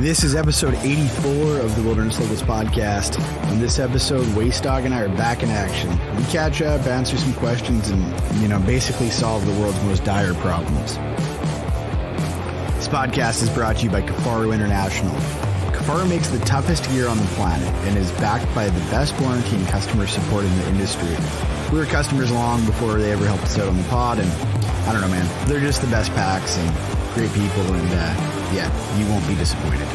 This is episode 84 of the Wilderness Locals podcast. On this episode, Wacedog and I are back in action. We catch up, answer some questions, and, basically solve the world's most dire problems. This podcast is brought to you by Kifaru International. Kifaru makes the toughest gear on the planet and is backed by the best warranty and customer support in the industry. We were customers long before they ever helped us out on the pod, and I don't know, man. They're just the best packs and great people, and you won't be disappointed.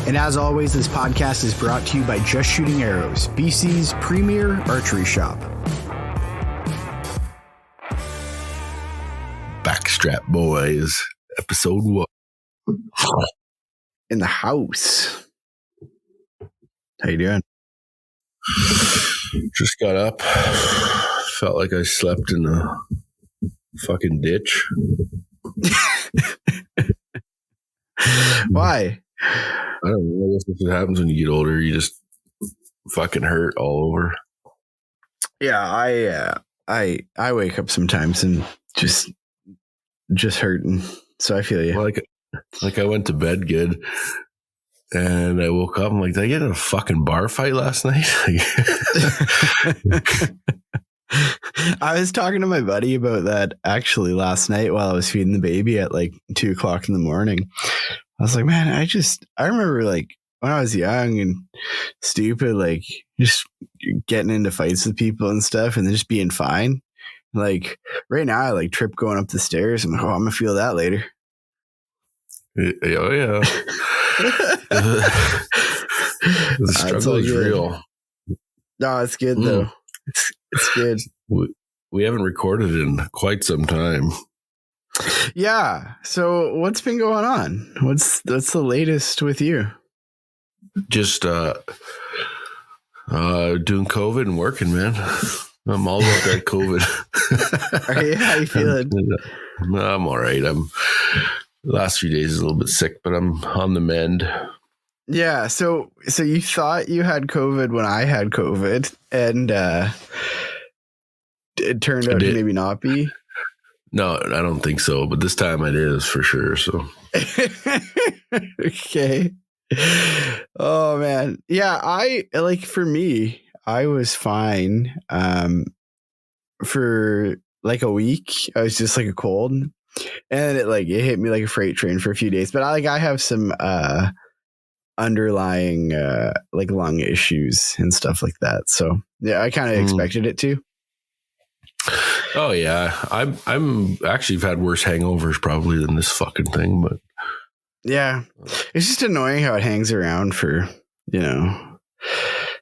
And as always, this podcast is brought to you by Just Shooting Arrows, BC's premier archery shop. Backstrap boys, episode 1. In the house. How you doing? Just got up. Felt like I slept in a fucking ditch. Why? I don't know. I guess that's what happens when you get older. You just fucking hurt all over. Yeah, I wake up sometimes and just hurting. So I feel you. Like I went to bed good. And I woke up, I'm like, did I get in a fucking bar fight last night? I was talking to my buddy about that actually last night while I was feeding the baby at like 2 o'clock in the morning. I was like, man, I remember like when I was young and stupid, like just getting into fights with people and stuff and then just being fine. Like right now, I like trip going up the stairs. I'm like, I'm going to feel that later. Oh, yeah. The struggle is real. No, it's good though. It's good. We haven't recorded in quite some time. Yeah. So what's been going on? What's the latest with you? Just doing COVID and working, man. I'm all about that COVID. How you feeling? I'm all right. Last few days is a little bit sick, but I'm on the mend. Yeah. So you thought you had COVID when I had COVID, and it turned out to maybe not be. No, I don't think so. But this time it is for sure. So. Okay. Oh man. Yeah. For me, I was fine. For like a week, I was just like a cold. And it hit me like a freight train for a few days. But I have some underlying like lung issues and stuff like that. So yeah, I kind of expected it to. Oh yeah, I'm actually have had worse hangovers probably than this fucking thing. But yeah, it's just annoying how it hangs around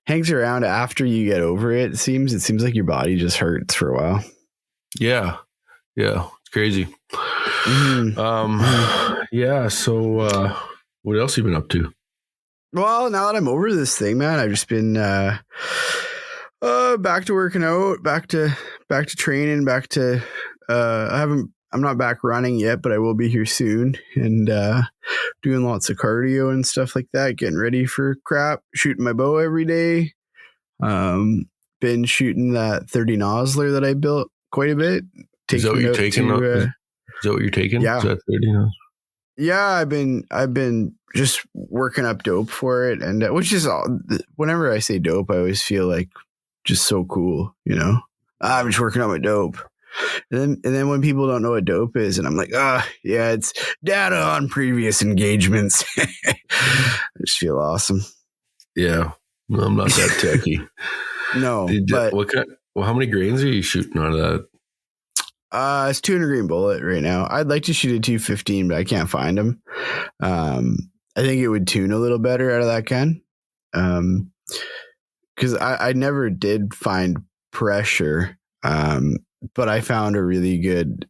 hangs around after you get over it. It seems like your body just hurts for a while. Yeah, it's crazy. Yeah. So, what else have you been up to? Well, now that I'm over this thing, man, I've just been back to working out, back to training, back to I'm not back running yet, but I will be here soon, and doing lots of cardio and stuff like that, getting ready for crap, shooting my bow every day. Been shooting that 30 Nosler that I built quite a bit. Is that what you're taking? Is that what you're taking? Yeah. Is that 30 Nosler? Yeah, I've been just working up dope for it, and which is all. Whenever I say dope, I always feel like just so cool, I'm just working on my dope, and then when people don't know what dope is, and I'm like, yeah, it's data on previous engagements. I just feel awesome. Yeah, well, I'm not that techy. No, how many grains are you shooting out of that? It's 200 grain bullet right now. I'd like to shoot a 215, but I can't find them. I think it would tune a little better out of that gun. Because I never did find pressure, but I found a really good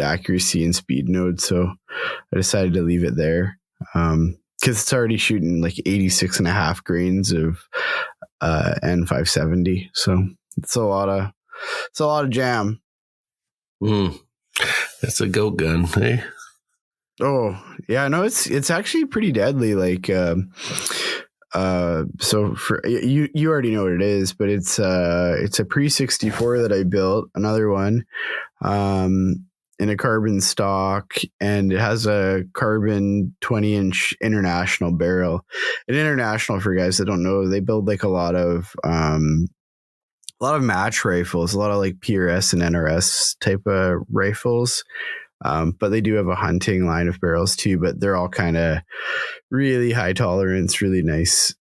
accuracy and speed node. So I decided to leave it there. Because it's already shooting like 86.5 grains of N570. So it's a lot of jam. That's a goat gun, hey? Oh yeah, no, it's actually pretty deadly. Like So for you already know what it is, but it's a pre 64 that I built, another one, in a carbon stock, and it has a carbon 20-inch international barrel. An international, for guys that don't know, they build like a lot of match rifles, a lot of like PRS and NRS type of rifles. But they do have a hunting line of barrels too, but they're all kind of really high tolerance, really nice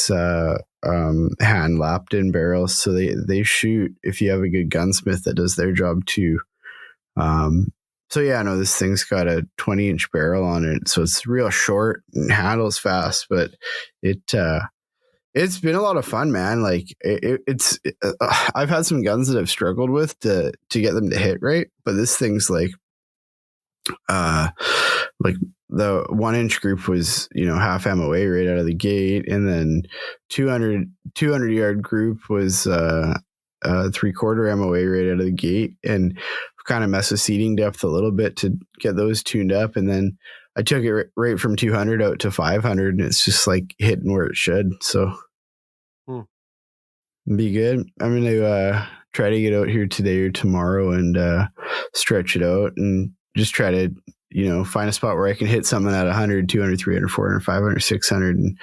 hand lapped in barrels. So they shoot if you have a good gunsmith that does their job too. So yeah, no, this thing's got a 20-inch barrel on it, so it's real short and handles fast, but it's been a lot of fun, man. Like I've had some guns that I've struggled with to get them to hit right, but this thing's like the 1-inch group was, half MOA right out of the gate, and then 200 yard group was 3/4 MOA right out of the gate, and kind of mess with seating depth a little bit to get those tuned up, and then I took it right from 200 out to 500, and it's just like hitting where it should. So be good. I'm gonna try to get out here today or tomorrow and stretch it out and just try to find a spot where I can hit something at 100, 200, 300, 400, 500, 600, and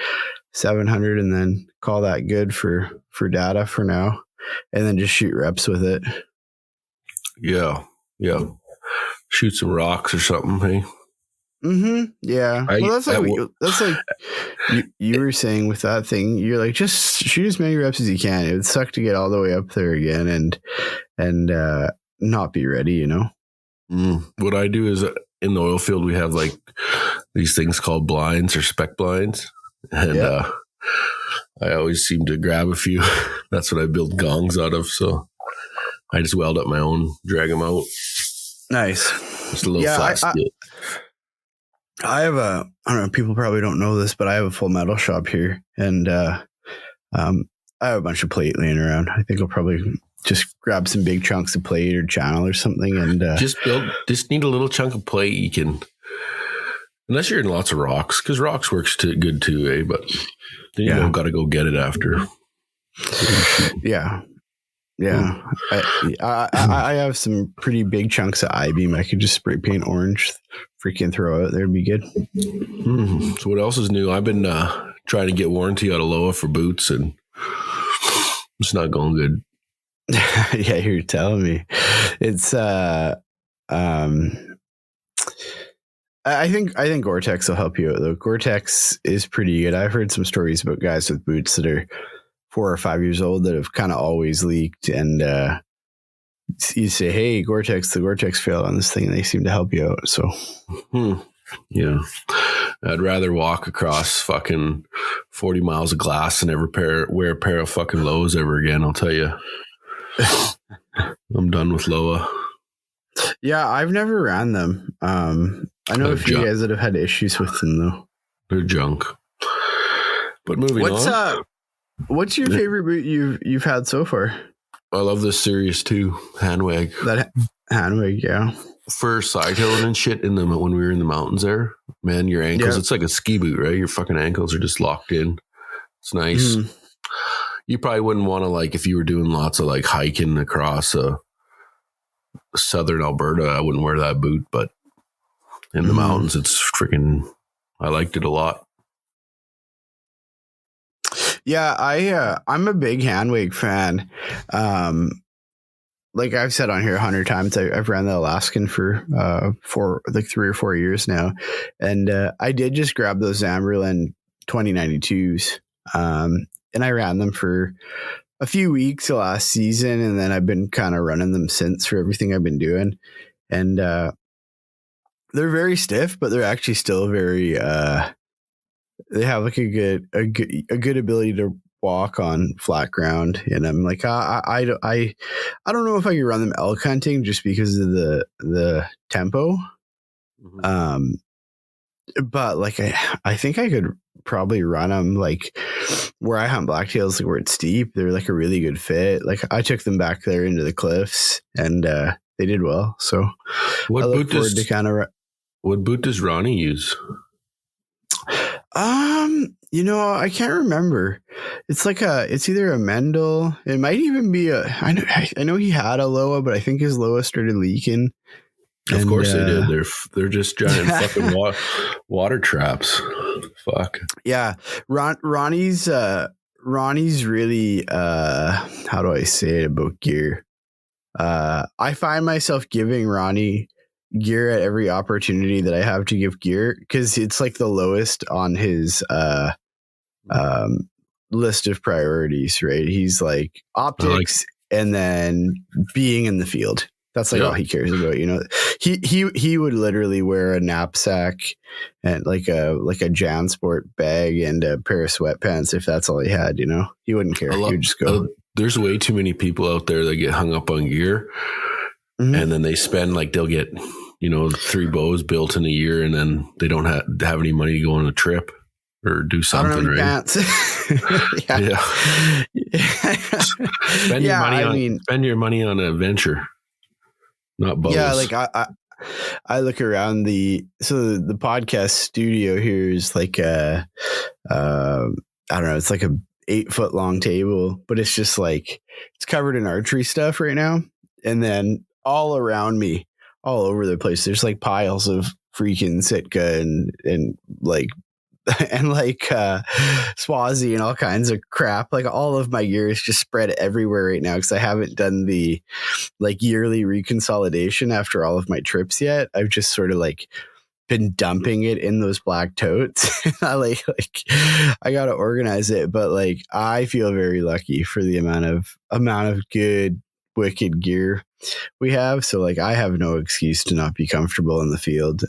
700, and then call that good for data for now, and then just shoot reps with it. Yeah. Shoot some rocks or something, hey? Yeah. That's like you were saying with that thing. You're like, just shoot as many reps as you can. It would suck to get all the way up there again and not be ready, What I do is in the oil field, we have like these things called blinds or spec blinds. And I always seem to grab a few. That's what I build gongs out of. So I just weld up my own, drag them out. Nice. Just a little flat steel. I have I don't know, people probably don't know this, but I have a full metal shop here, and I have a bunch of plate laying around. I think I'll probably just grab some big chunks of plate or channel or something, and just need a little chunk of plate. You can, unless you're in lots of rocks, because rocks works good too, eh? But then you don't got to go get it after. Yeah. I have some pretty big chunks of I-beam. I could just spray paint orange, freaking throw out there. It'd be good. So what else is new? I've been trying to get warranty out of Loa for boots, and it's not going good. Yeah, you're telling me. It's I think Gore-Tex will help you out though. Gore-Tex is pretty good. I've heard some stories about guys with boots that are 4 or 5 years old that have kind of always leaked, and you say, hey, the Gore-Tex failed on this thing, and they seem to help you out. So yeah, I'd rather walk across fucking 40 miles of glass than ever wear a pair of fucking Lowe's ever again, I'll tell you. I'm done with Loa. Yeah, I've never ran them. I know a few guys that have had issues with them though. They're junk. But moving on. What's your favorite boot you've had so far? I love this Series 2 handwag. That handwag, yeah. For side hilling and shit when we were in the mountains there, man, your ankles, it's like a ski boot, right? Your fucking ankles are just locked in. It's nice. You probably wouldn't want to, like, if you were doing lots of like hiking across southern Alberta, I wouldn't wear that boot, but in the mountains, it's freaking, I liked it a lot. Yeah, I'm a big handwag fan. Like I've said on here 100 times, I've ran the Alaskan for 3 or 4 years now, and I did just grab those Amberlin 2092s, and I ran them for a few weeks last season, and then I've been kind of running them since for everything I've been doing, and they're very stiff, but they're actually still very. They have like a good ability to walk on flat ground, and I'm like, I don't know if I could run them elk hunting just because of the tempo, but like I think I could probably run them like where I hunt blacktails, like where it's steep. They're like a really good fit. Like I took them back there into the cliffs, and they did well. So what boot does Ronnie use? I can't remember. It's either a Mendel. It might even be I know he had a Loa, but I think his Loa started leaking. Of course they did. They're just giant fucking water traps. Fuck. Yeah. Ronnie's really, how do I say it about gear? I find myself giving Ronnie gear at every opportunity that I have to give gear, because it's like the lowest on his list of priorities, right? He's like optics and then being in the field. That's like all he cares about, He would literally wear a knapsack and like a JanSport bag and a pair of sweatpants if that's all he had, He wouldn't care. He would just go. There's way too many people out there that get hung up on gear, and then they spend they'll get 3 bows built in a year, and then they don't have any money to go on a trip or do something. I don't have any pants. Spend your money on an adventure. Not bows. Yeah, I look around the podcast studio here is like I don't know, it's like a 8-foot long table, but it's just it's covered in archery stuff right now. And then all around me, all over the place, there's piles of freaking Sitka and Swazi and all kinds of crap. All of my gear is just spread everywhere right now because I haven't done the yearly reconsolidation after all of my trips yet. I've just sort of been dumping it in those black totes. I gotta organize it, but I feel very lucky for the amount of good wicked gear we have. So I have no excuse to not be comfortable in the field.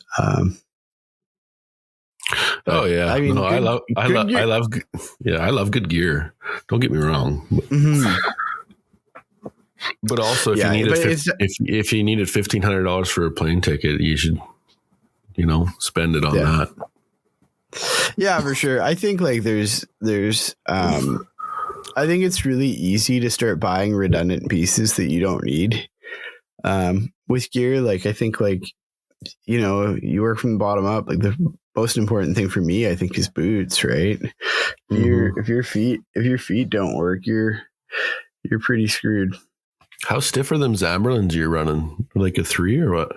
Oh yeah, I mean, I love good gear. Don't get me wrong, but also if you needed $1,500 for a plane ticket, you should spend it on that. Yeah, for sure. I think there's I think it's really easy to start buying redundant pieces that you don't need. With gear, I think you work from the bottom up. The most important thing for me, I think, is boots, right? If your feet don't work, you're pretty screwed. How stiff are them Zamberlins you're running? A 3 or what?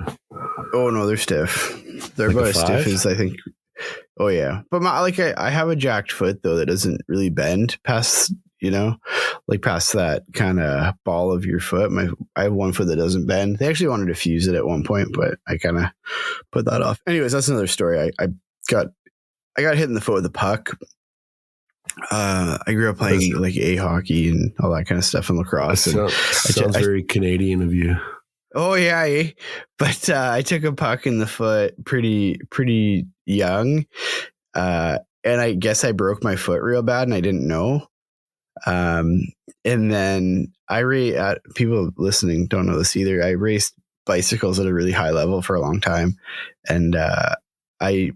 Oh no, they're stiff. They're about as stiff as I think. Oh yeah, but I have a jacked foot though that doesn't really bend past past that kind of ball of your foot. I have one foot that doesn't bend. They actually wanted to fuse it at one point, but I kind of put that off. Anyways, that's another story. I got hit in the foot with a puck. I grew up playing A hockey and all that kind of stuff in lacrosse. Sounds very Canadian of you. Oh yeah, but I took a puck in the foot pretty young, and I guess I broke my foot real bad, and I didn't know. And then people listening don't know this either. I raced bicycles at a really high level for a long time, and I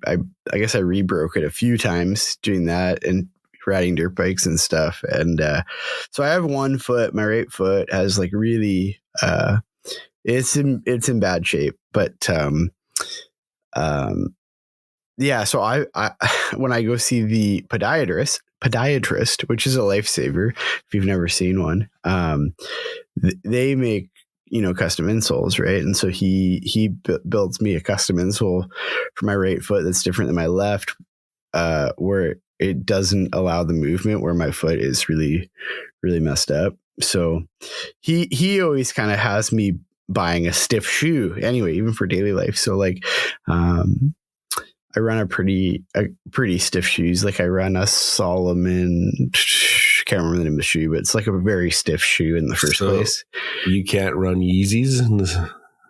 guess I re-broke it a few times doing that and riding dirt bikes and stuff. And so I have one foot, my right foot has really it's in bad shape, but yeah, so I when I go see the podiatrist, which is a lifesaver if you've never seen one, they make custom insoles, right? And so he builds me a custom insole for my right foot that's different than my left, where it doesn't allow the movement, where my foot is really really messed up. So he always kind of has me buying a stiff shoe anyway, even for daily life. So I run a pretty stiff shoes. I run a Solomon, can't remember the name of the shoe, but it's a very stiff shoe in the first place. You can't run Yeezys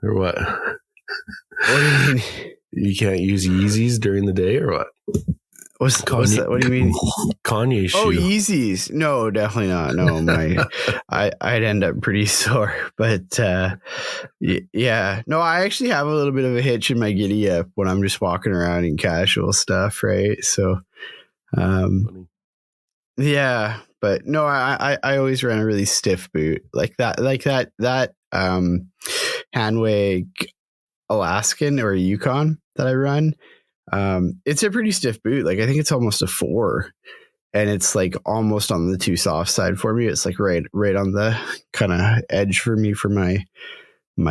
or what? What do you mean? You can't use Yeezys during the day or what? What's that? What do you mean? Kanye shoe. Oh, Yeezys. No, definitely not. No, I'd end up pretty sore. But yeah. No, I actually have a little bit of a hitch in my giddy up when I'm just walking around in casual stuff, right? So yeah. But no, I always run a really stiff boot. That Handwag Alaskan or Yukon that I run. It's a pretty stiff boot. Like I think it's almost a 4, and it's like almost on the too soft side for me. It's like right on the kind of edge for me for my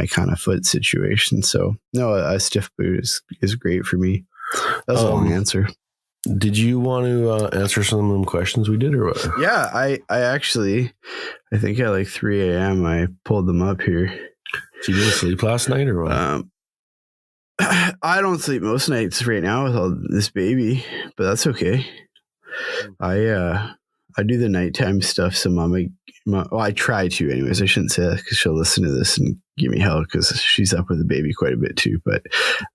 kind of foot situation. So no, a stiff boot is great for me. That was a long answer. Did you want to answer some of them questions we did or what? Yeah, I actually, I think at like 3 a.m. I pulled them up here. So you didn't sleep last night or what? I don't sleep most nights right now with all this baby, but that's okay. I do the nighttime stuff. So I try to anyways. I shouldn't say that because she'll listen to this and give me hell because she's up with the baby quite a bit too. But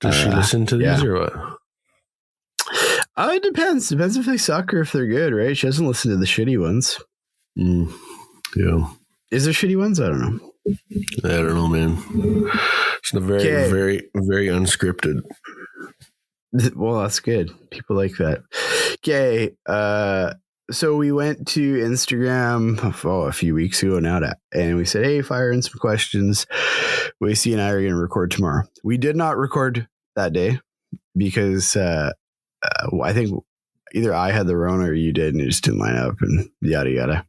does she listen to these or what? It depends. Depends if they suck or if they're good, right? She doesn't listen to the shitty ones. Yeah. Is there shitty ones? I don't know. I don't know, man. It's very, very, very unscripted. Well, that's good. People like that. Okay. So we went to Instagram a few weeks ago now, and we said, hey, fire in some questions. Wacey and I are going to record tomorrow. We did not record that day because I think either I had the Rona or you did, and it just didn't line up and yada, yada.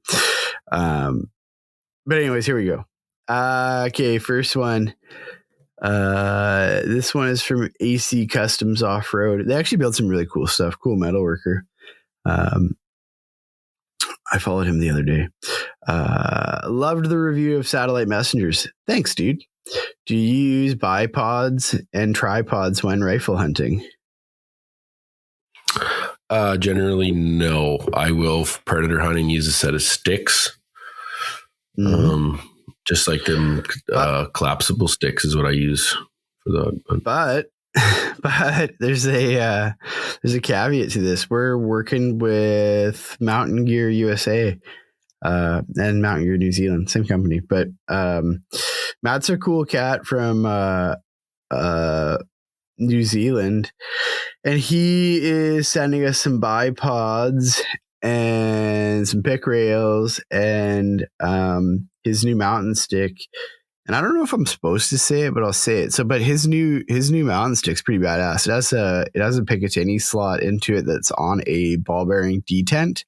But anyways, here we go. Okay, first one. This one is from AC Customs Off-Road. They actually built some really cool stuff. Cool metal worker. I followed him the other day. Loved the review of Satellite Messengers. Thanks, dude. Do you use bipods and tripods when rifle hunting? Generally, no. I will, for predator hunting, use a set of sticks. Just like them collapsible sticks is what I use for the. But there's a caveat to this. We're working with Mountain Gear USA and Mountain Gear New Zealand, same company. But Matt's a cool cat from New Zealand, and he is sending us some bipods and some pick rails and his new mountain stick. And I don't know if I'm supposed to say it, but I'll say it. So, but his new mountain stick's pretty badass. It has a Picatinny slot into it that's on a ball bearing detent,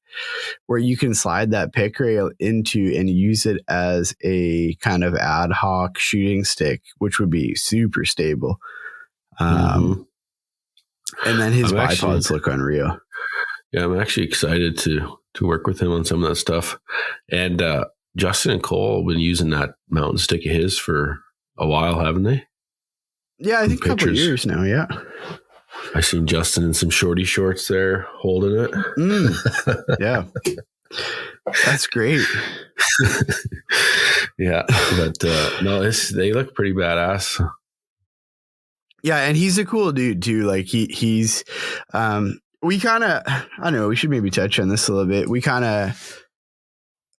where you can slide that pick rail into and use it as a kind of ad hoc shooting stick, which would be super stable. And then his bipods look unreal. Yeah, I'm actually excited to work with him on some of that stuff. And Justin and Cole have been using that mountain stick of his for a while, haven't they? Yeah, I think a couple of years now, yeah. I seen Justin in some shorty shorts there holding it. Yeah. That's great. Yeah, but no, they look pretty badass. Yeah, and he's a cool dude too. Like he's we kind of, I don't know, we should maybe touch on this a little bit. We kind of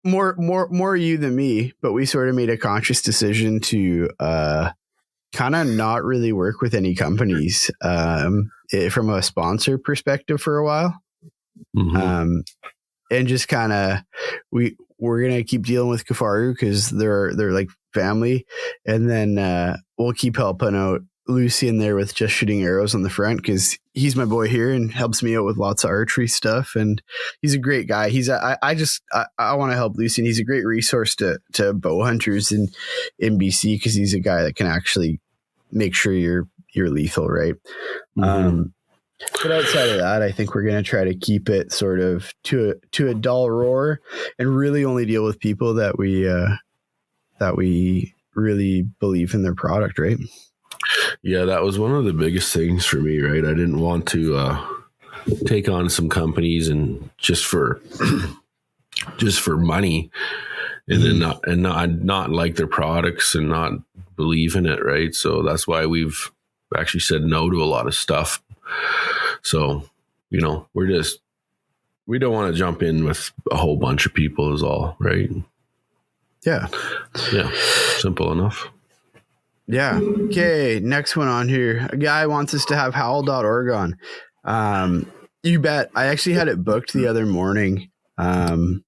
more you than me, but we sort of made a conscious decision to kind of not really work with any companies from a sponsor perspective for a while. And just kind of we're gonna keep dealing with Kafaru because they're like family, and then we'll keep helping out Lucy in there with just shooting arrows on the front because he's my boy here and helps me out with lots of archery stuff, and he's a great guy. I want to help Lucy, and he's a great resource to bow hunters in BC because he's a guy that can actually make sure you're lethal, right? But outside of that, I think we're going to try to keep it sort of to a dull roar and really only deal with people that we really believe in their product, right? Yeah, that was one of the biggest things for me, right? I didn't want to take on some companies and just for money, and then not like their products and not believe in it, right? So that's why we've actually said no to a lot of stuff. So, we don't want to jump in with a whole bunch of people is all, right? Yeah. Simple enough. Yeah. Okay. Next one on here. A guy wants us to have howl.org on. You bet. I actually had it booked the other morning. And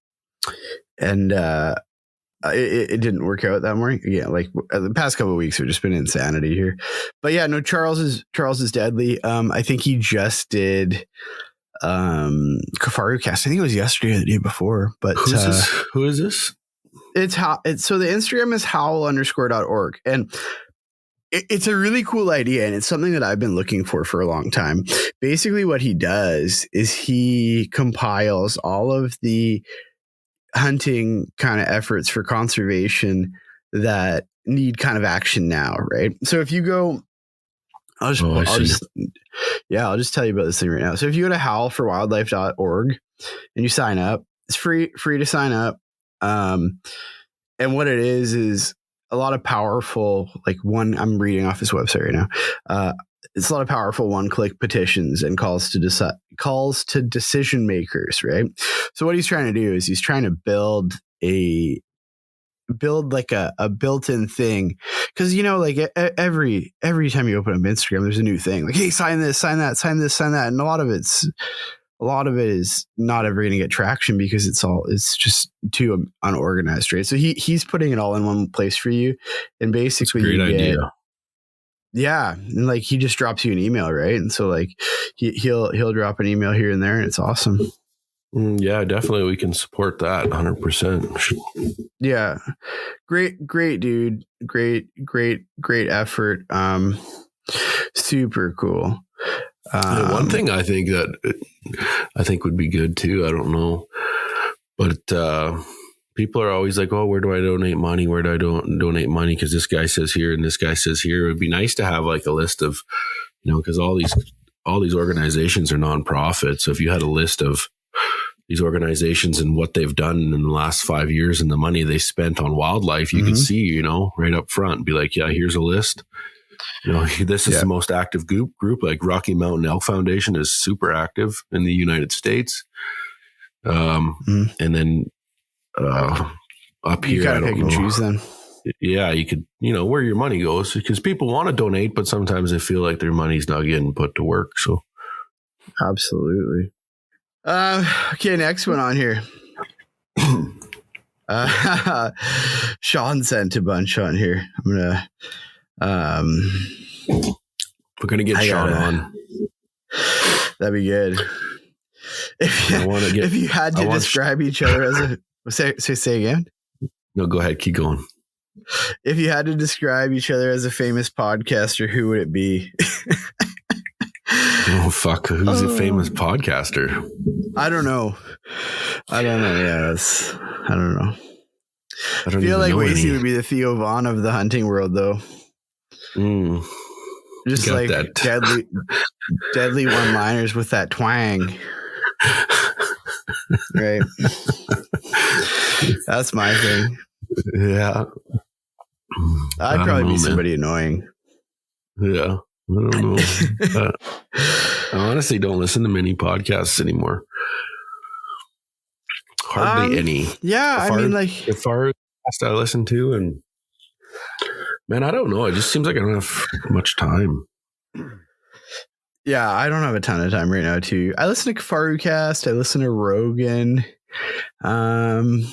it didn't work out that morning. Yeah, like the past couple of weeks have just been insanity here. But yeah, no, Charles is deadly. I think he just did Kafaru cast. I think it was yesterday or the day before. But who is this? So the Instagram is howl_.org, and it's a really cool idea, and it's something that I've been looking for a long time. Basically, what he does is he compiles all of the hunting kind of efforts for conservation that need kind of action now, right? So if you go, I'll just tell you about this thing right now. So if you go to howlforwildlife.org and you sign up, it's free to sign up. And what it is a lot of powerful, I'm reading off his website right now. It's a lot of powerful one-click petitions and calls to decision makers, right? So what he's trying to do is he's trying to build like a built-in thing, because every time you open up Instagram, there's a new thing like, hey, sign this, sign that, sign this, sign that, and a lot of it is not ever going to get traction because it's just too unorganized, right? So he's putting it all in one place for you, and basically great idea. Yeah, and he just drops you an email, right? And so he'll drop an email here and there, and it's awesome. Yeah, definitely, we can support that 100%. Yeah, great dude, great effort. Super cool. One thing I think would be good too, I don't know, but people are always like, oh, where do I donate money? Where do I donate money? Because this guy says here and this guy says here. It would be nice to have a list of, because all these organizations are nonprofit. So if you had a list of these organizations and what they've done in the last 5 years and the money they spent on wildlife, you could see, right up front and be like, yeah, here's a list. This is the most active group, like Rocky Mountain Elk Foundation is super active in the United States. And then up here, you gotta pick and choose then. Yeah, you could, where your money goes, because people want to donate, but sometimes they feel like their money's not getting put to work. So absolutely. Okay, next one on here. Sean sent a bunch on here. I'm gonna we're gonna get Sean on. That'd be good. If you had to describe each other as say again. No, go ahead. Keep going. If you had to describe each other as a famous podcaster, who would it be? Oh, fuck. Who's a famous podcaster? I don't know. Yeah, I don't know. I feel like Wacey would be the Theo Vaughn of the hunting world, though. Just like that. deadly one-liners with that twang. Right. That's my thing. Yeah. I'd probably be somebody annoying. Yeah. I don't know. I honestly don't listen to many podcasts anymore. Hardly any. Yeah, the far I listen to, and man, I don't know. It just seems like I don't have much time. Yeah, I don't have a ton of time right now too. I listen to Kafarucast. I listen to Rogan. Some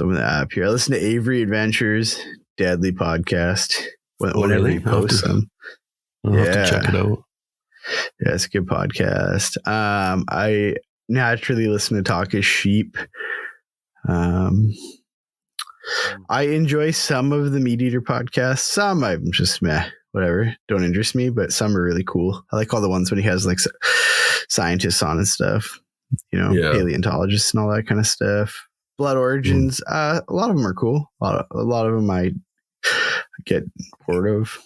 of the app here. I listen to Avery Adventures, Deadly podcast. Whenever you post them. I'll have to check it out. Yeah, it's a good podcast. I naturally listen to Talk is Sheep. I enjoy some of the Meat Eater podcasts. Some I'm just whatever, don't interest me, but some are really cool. I like all the ones when he has scientists on and stuff, paleontologists and all that kind of stuff. Blood Origins, a lot of them are cool. A lot of them I get bored of.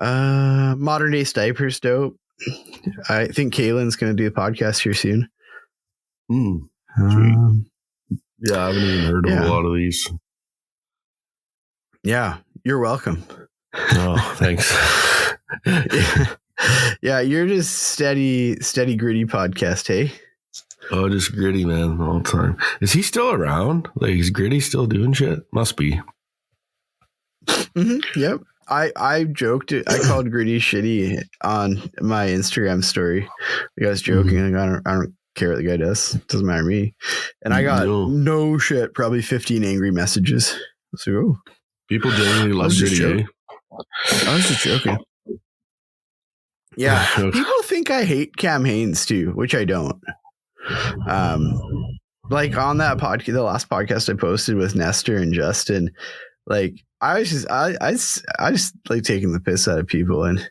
Modern Day Sniper's dope. I think Kaylin's going to do a podcast here soon. Yeah, I haven't even heard of a lot of these. Yeah, you're welcome. Oh, thanks. Yeah, you're just steady, gritty podcast, hey? Oh, just Gritty, man, all the time. Is he still around? Is Gritty still doing shit? Must be. Yep. I joked. I called Gritty shitty on my Instagram story. I was joking. I don't care what the guy does. It doesn't matter to me. And I got no shit, probably 15 angry messages. So, oh. People generally love Gritty, eh? I was just joking. Yeah. People think I hate Cam Haines too, which I don't. Like on that podcast, the last podcast I posted with Nestor and Justin, like I just like taking the piss out of people, and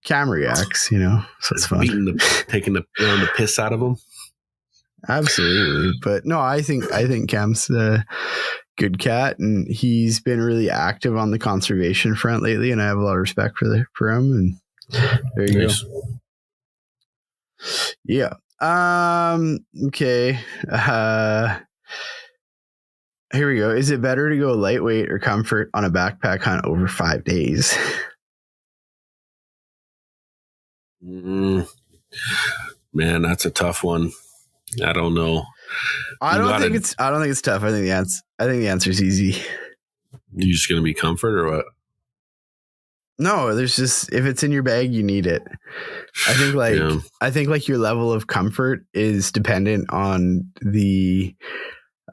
Cam reacts, so it's fun. Taking the piss out of them. Absolutely. But no, I think Cam's a good cat, and he's been really active on the conservation front lately, and I have a lot of respect for him, and there you go. Yeah. Okay. Here we go. Is it better to go lightweight or comfort on a backpack hunt over 5 days? Man, that's a tough one. I don't know. I don't think it's tough. I think the answer is easy. You just gonna be comfort or what? No, there's just, if it's in your bag, you need it. I think your level of comfort is dependent on the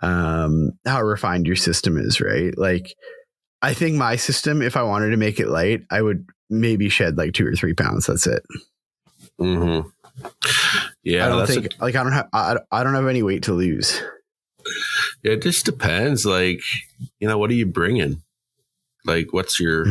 how refined your system is, right? Like, I think my system, if I wanted to make it light, I would maybe shed like 2 or 3 pounds. That's it. Mm-hmm. Yeah, I don't have any weight to lose. Yeah, it just depends. Like, what are you bringing? Like, what's your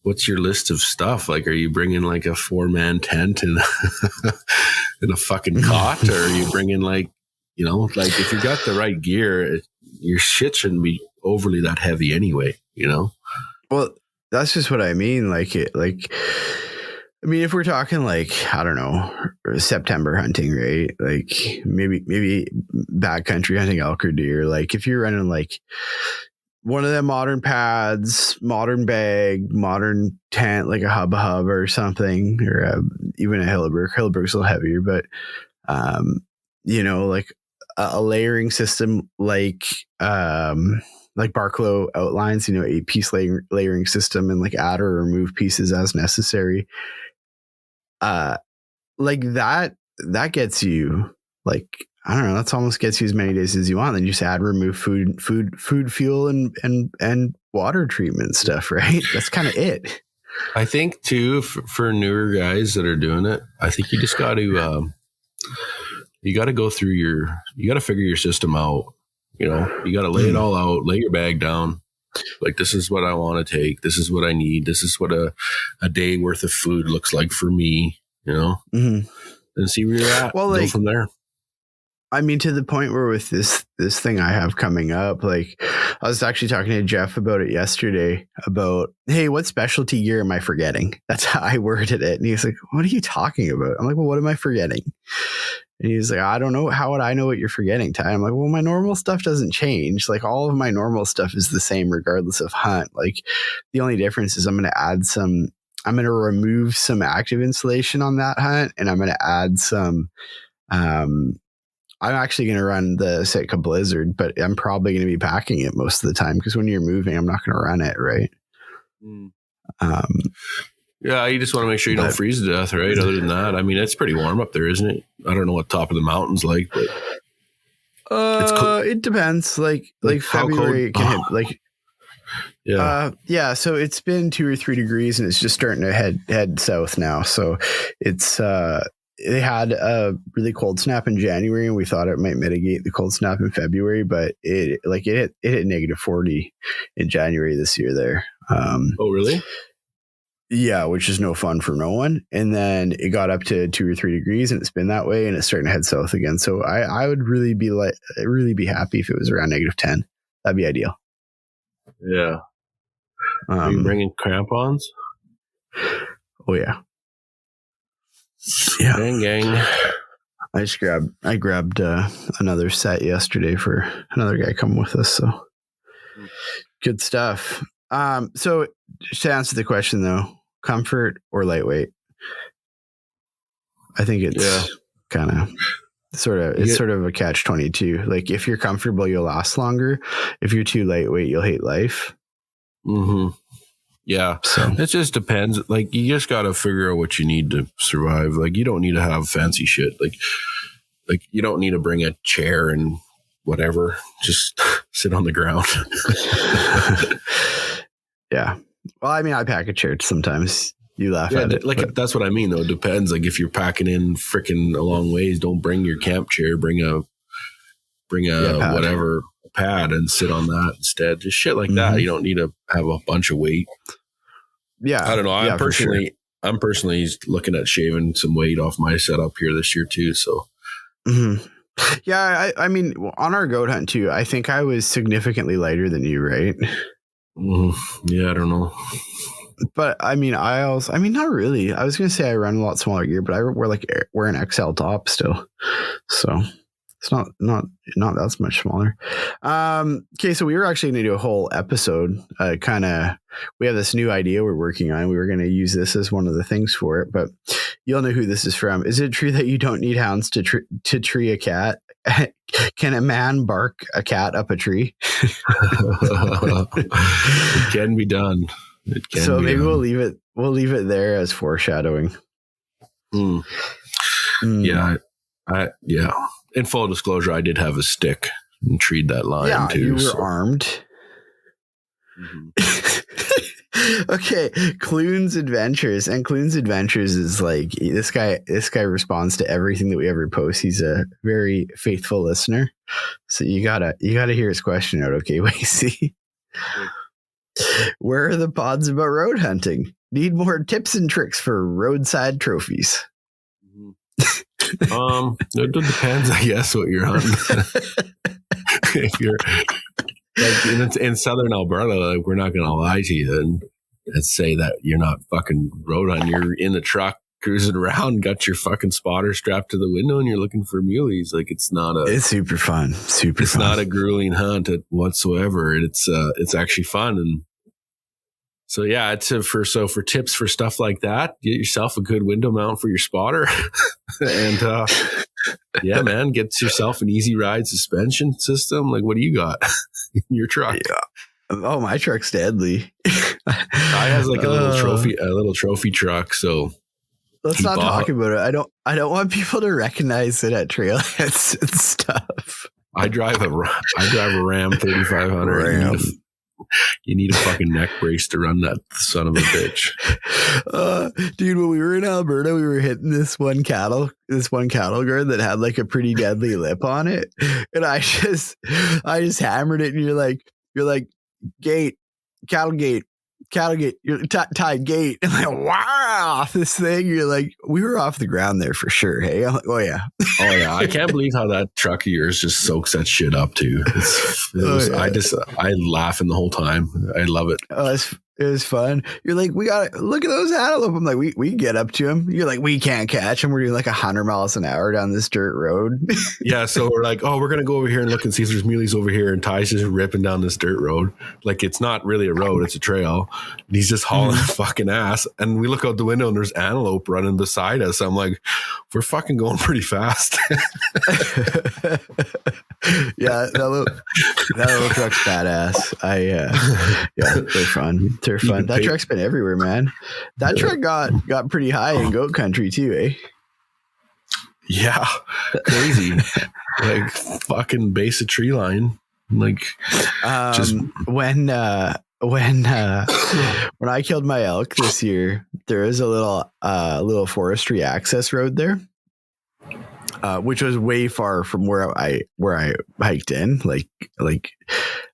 list of stuff? Like, are you bringing like a 4-man tent and a fucking cot, or are you bringing like if you got the right gear, your shit shouldn't be overly that heavy anyway. Well, that's just what I mean. If we're talking like, I don't know, September hunting, right? Like maybe backcountry hunting elk or deer. Like if you're running like one of them modern pads, modern bag, modern tent, like a hub or something, or even a Hilleberg. Hilleberg's a little heavier, but like a layering system like Barklow outlines, 8-piece layering system, and like add or remove pieces as necessary. Like that gets you like, I don't know, that's almost gets you as many days as you want. Then you just add, remove food, fuel, and water treatment stuff, right? That's kind of it. I think too, for newer guys that are doing it, I think you just got to, you got to go through you got to figure your system out. You got to lay it all out, lay your bag down. Like, this is what I want to take. This is what I need. This is what a day worth of food looks like for me, and see where you're at. Well, go from there. I mean, to the point where with this thing I have coming up, like I was actually talking to Jeff about it yesterday about, hey, what specialty gear am I forgetting? That's how I worded it. And he's like, what are you talking about? I'm like, well, what am I forgetting? And he's like, I don't know. How would I know what you're forgetting, Ty? I'm like, well, my normal stuff doesn't change. Like all of my normal stuff is the same regardless of hunt. Like the only difference is I'm going to remove some active insulation on that hunt. And I'm going to add some, I'm actually going to run the Sitka Blizzard, but I'm probably going to be packing it most of the time because when you're moving, I'm not going to run it, right? Yeah, you just want to make sure you don't freeze to death, right? Other than that, I mean, it's pretty warm up there, isn't it? I don't know what top of the mountain's like, but it's it depends. Like February, it can hit so it's been 2 or 3 degrees, and it's just starting to head south now. So it's they had a really cold snap in January, and we thought it might mitigate the cold snap in February, but it hit negative 40 in January this year there. Oh, really? Yeah, which is no fun for no one. And then it got up to 2 or 3 degrees, and it's been that way, and it's starting to head south again. So I would really be happy if it was around negative 10. That'd be ideal. Yeah. Are you bringing crampons? Oh yeah. Yeah. Gang. I grabbed another set yesterday for another guy coming with us. So good stuff. So to answer the question though, comfort or lightweight? I think it's kind of sort of a catch-22. Like if you're comfortable, you'll last longer. If you're too lightweight, you'll hate life. Mm-hmm. Yeah. So it just depends. Like, you just got to figure out what you need to survive. Like, you don't need to have fancy shit. Like you don't need to bring a chair and whatever. Just sit on the ground. Yeah. Well, I mean, I pack a chair sometimes. You laugh at it. Like, that's what I mean, though. It depends. Like, if you're packing in freaking a long ways, don't bring your camp chair. Bring a pad. whatever pad and sit on that instead. Just shit like that. You don't need to have a bunch of weight. Yeah. I don't know. I'm personally looking at shaving some weight off my setup here this year too. So. Mm-hmm. Yeah, I mean, on our goat hunt too, I think I was significantly lighter than you, right? Yeah, I don't know. But I mean, not really. I was gonna say I run a lot smaller gear, but I wear an XL top still, so it's not that much smaller. Okay, so we were actually gonna do a whole episode. We have this new idea we're working on. We were gonna use this as one of the things for it, but you'll know who this is from. Is it true that you don't need hounds to tree a cat? Can a man bark a cat up a tree? It can be done. So maybe we'll leave it there as foreshadowing. Yeah. Yeah. In full disclosure, I did have a stick and treed that lion too. You were armed. Okay, Clune's Adventures, and Clune's Adventures is like this guy responds to everything that we ever post. He's a very faithful listener, so you gotta hear his question out. Okay, Wacey. Where are the pods about road hunting? Need more tips and tricks for roadside trophies. It depends, I guess, what you're hunting. If you're like in southern Alberta, like, we're not gonna lie to you and say that you're not fucking road hunting. You're in the truck cruising around, got your fucking spotter strapped to the window, and you're looking for muleys. Like, it's super fun. It's not a grueling hunt whatsoever. It's actually fun. And so yeah, for tips for stuff like that, get yourself a good window mount for your spotter, and yeah, man, get yourself an easy ride suspension system. Like, what do you got in your truck? Yeah. Oh, my truck's deadly. I has like a little trophy truck. So let's not talk about it. I don't want people to recognize it at trailheads and stuff. I drive a Ram 3500. You need a fucking neck brace to run that son of a bitch. Dude, when we were in Alberta, we were hitting this one cattle guard that had like a pretty deadly lip on it. And I just hammered it, and you're like, gate, cattle gate, you're tied gate. And like, wow, this thing, you're like, we were off the ground there for sure. Hey, I'm like, oh yeah. I can't believe how that truck of yours just soaks that shit up too. I laughing the whole time. I love it. It was fun. You're like, we got to look at those antelope. I'm like, we can get up to them. You're like, we can't catch them. We're doing like 100 miles an hour down this dirt road. Yeah. So we're like, we're going to go over here and look and see if there's muleys over here. And Ty's just ripping down this dirt road. Like, it's not really a road, it's a trail. And he's just hauling fucking ass. And we look out the window and there's antelope running beside us. I'm like, we're fucking going pretty fast. Yeah. That little truck's badass. Yeah, they're fun. They're fun. That truck's been everywhere, man. That truck got pretty high in goat country too, eh? Yeah, crazy. Like fucking base of tree line. Like, just when I killed my elk this year, there is a little forestry access road there, which was way far from where I hiked in. Like I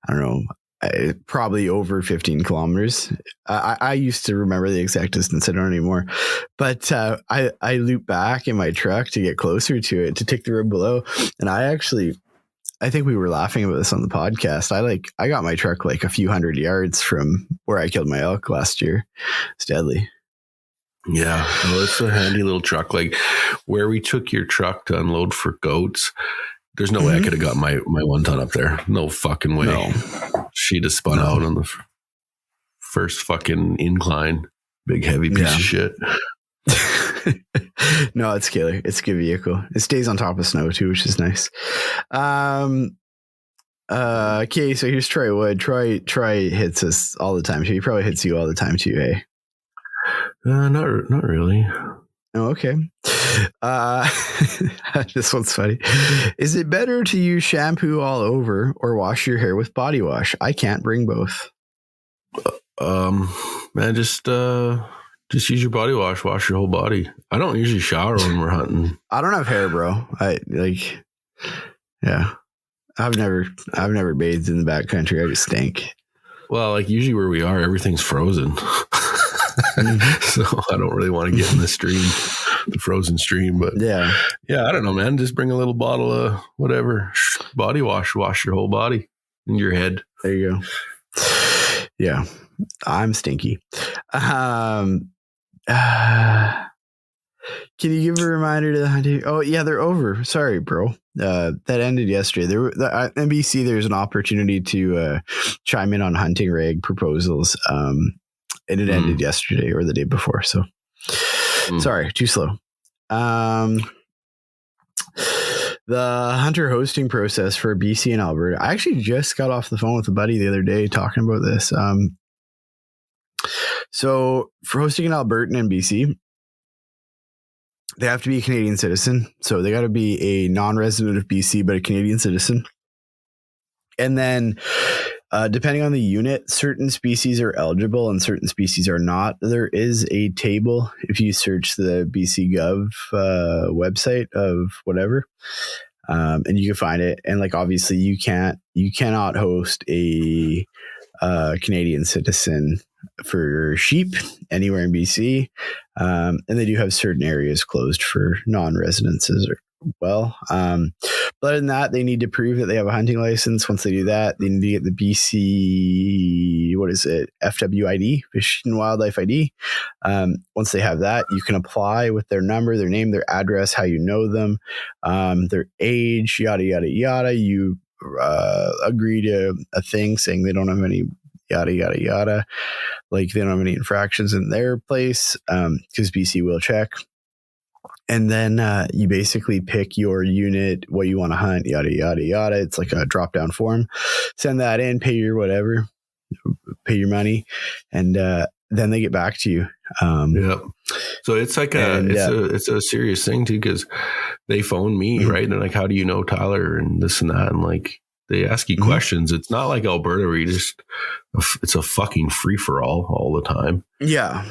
don't know. Probably over 15 kilometers. I used to remember the exact distance. I don't anymore. But I looped back in my truck to get closer to it, to take the road below. And I think we were laughing about this on the podcast. I got my truck like a few hundred yards from where I killed my elk last year. It's deadly. Yeah. Well, it's a handy little truck. Like where we took your truck to unload for goats, there's no way I could have got my 1 ton up there. No fucking way. No. She'd have spun out on the first fucking incline. Big heavy piece of shit. No, it's killer. It's a good vehicle. It stays on top of snow too, which is nice. Okay, so here's Troy Wood. Troy hits us all the time. He probably hits you all the time too, hey? Not really. Oh, okay. This one's funny. Is it better to use shampoo all over or wash your hair with body wash? I can't bring both. Man, just use your body wash. Wash your whole body. I don't usually shower when we're hunting. I don't have hair, bro. Yeah. I've never bathed in the backcountry. I just stink. Well, like usually where we are, everything's frozen. So I don't really want to get in the stream, the frozen stream. But yeah, I don't know, man. Just bring a little bottle of whatever body wash. Wash your whole body and your head. There you go. Yeah, I'm stinky. Can you give a reminder to the hunting? Oh yeah, they're over. Sorry, bro. That ended yesterday. NBC. There's an opportunity to chime in on hunting rag proposals. And it ended yesterday or the day before. So sorry, too slow. The hunter hosting process for BC and Alberta. I actually just got off the phone with a buddy the other day talking about this. So for hosting an Albertan and BC, they have to be a Canadian citizen. So they got to be a non-resident of BC, but a Canadian citizen. And then depending on the unit, certain species are eligible and certain species are not. There is a table if you search the BC Gov website of whatever, and you can find it. And like obviously, you cannot host a Canadian citizen for sheep anywhere in BC, and they do have certain areas closed for non-residences well. But other than that, they need to prove that they have a hunting license. Once they do that, they need to get the BC, FWID, Fish and Wildlife ID. Once they have that, you can apply with their number, their name, their address, how you know them, their age, yada, yada, yada. You agree to a thing saying they don't have any yada, yada, yada. Like they don't have any infractions in their place, because BC will check. And then you basically pick your unit, what you want to hunt, yada, yada, yada. It's like a drop-down form. Send that in, pay your whatever, pay your money, and then they get back to you. Yeah. So it's like it's a serious thing too, because they phone me, right? And like, how do you know Tyler and this and that? And like, they ask you questions. It's not like Alberta where you it's a fucking free-for-all all the time. Yeah.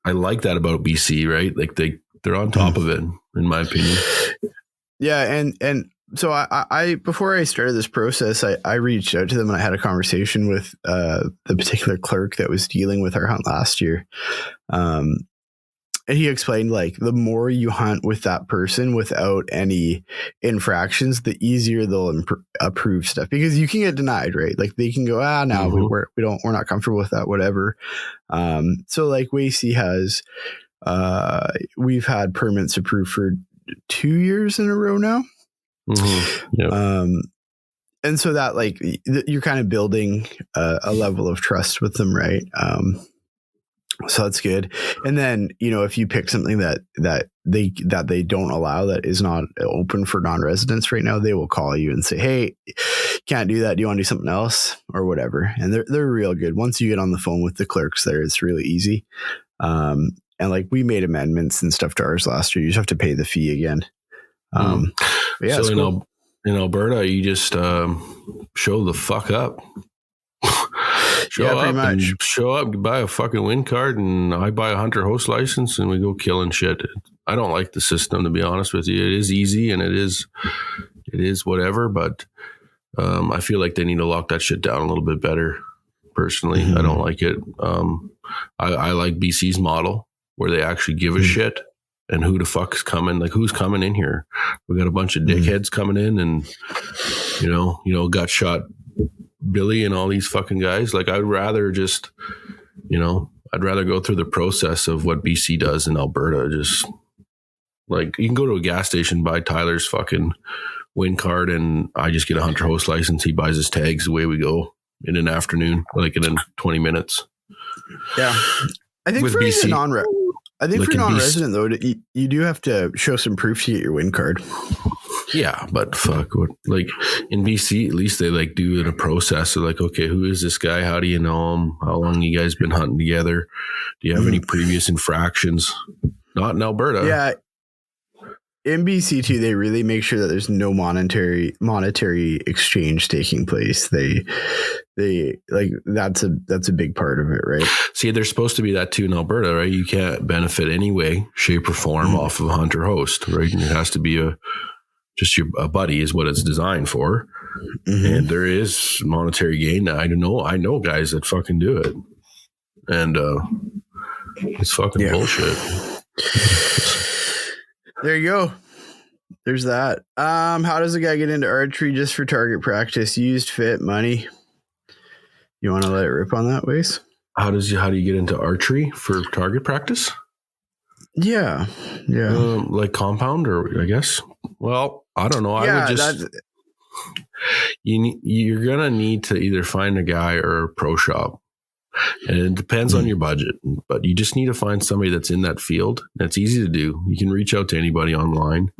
I like that about BC, right? Like they're on top of it, in my opinion. Yeah, and so I before I started this process, I reached out to them and I had a conversation with the particular clerk that was dealing with our hunt last year. And he explained like the more you hunt with that person without any infractions, the easier they'll approve stuff, because you can get denied, right? Like they can go, no, we're not comfortable with that, whatever. So like Wacey has, we've had permits approved for 2 years in a row now. Yep. And so that like you're kind of building a level of trust with them, right? So that's good. And then, if you pick something that they don't allow, that is not open for non-residents right now, they will call you and say, hey, can't do that. Do you want to do something else or whatever? And they're real good. Once you get on the phone with the clerks there, it's really easy. And like we made amendments and stuff to ours last year. You just have to pay the fee again. Yeah. So cool. In Alberta, you just show the fuck up. Show up, buy a fucking wind card, and I buy a hunter host license, and we go killing shit. I don't like the system, to be honest with you. It is easy and it is whatever, but I feel like they need to lock that shit down a little bit better. Personally, I don't like it. I like BC's model where they actually give a shit and who the fuck's coming, like who's coming in here. We got a bunch of dickheads coming in, and got shot Billy and all these fucking guys. Like I'd rather just, I'd rather go through the process of what BC does in Alberta. Just like you can go to a gas station, buy Tyler's fucking wind card, and I just get a hunter host license. He buys his tags. Away we go in an afternoon, like in 20 minutes. Yeah. I think for BC, for non-resident though, you do have to show some proof to get your wind card. Yeah, but fuck, like in BC, at least they like do it a process. They're like, okay, who is this guy? How do you know him? How long you guys been hunting together? Do you have any previous infractions? Not in Alberta. Yeah. In BC too, they really make sure that there's no monetary exchange taking place. They like that's a big part of it, right? See, there's supposed to be that too in Alberta, right? You can't benefit any way, shape, or form off of a hunter host, right? And it has to be a buddy is what it's designed for. And there is monetary gain. I know guys that fucking do it, and it's fucking bullshit. There you go. There's that. How does a guy get into archery just for target practice? Used, fit, money. You want to let it rip on that, Wace? How do you get into archery for target practice? Yeah. Like compound, or I guess. Well, I don't know. I would just. You're gonna need to either find a guy or a pro shop. And it depends on your budget, but you just need to find somebody that's in that field. That's easy to do. You can reach out to anybody online,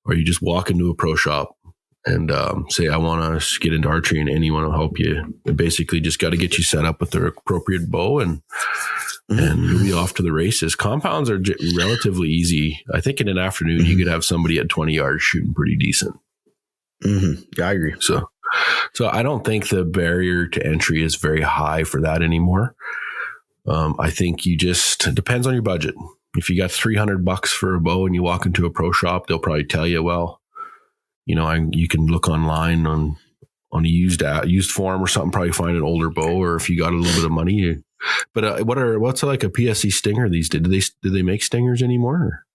or you just walk into a pro shop and say, I want to get into archery, and anyone will help you. They basically just got to get you set up with the appropriate bow, and you'll be off to the races. Compounds are relatively easy. I think in an afternoon, you could have somebody at 20 yards shooting pretty decent. I agree. So I don't think the barrier to entry is very high for that anymore. I think it depends on your budget. If you got $300 for a bow and you walk into a pro shop, they'll probably tell you, well, you can look online on a used form or something, probably find an older bow, or if you got a little bit of money. But what's like a PSE stinger these days? Do they make stingers anymore?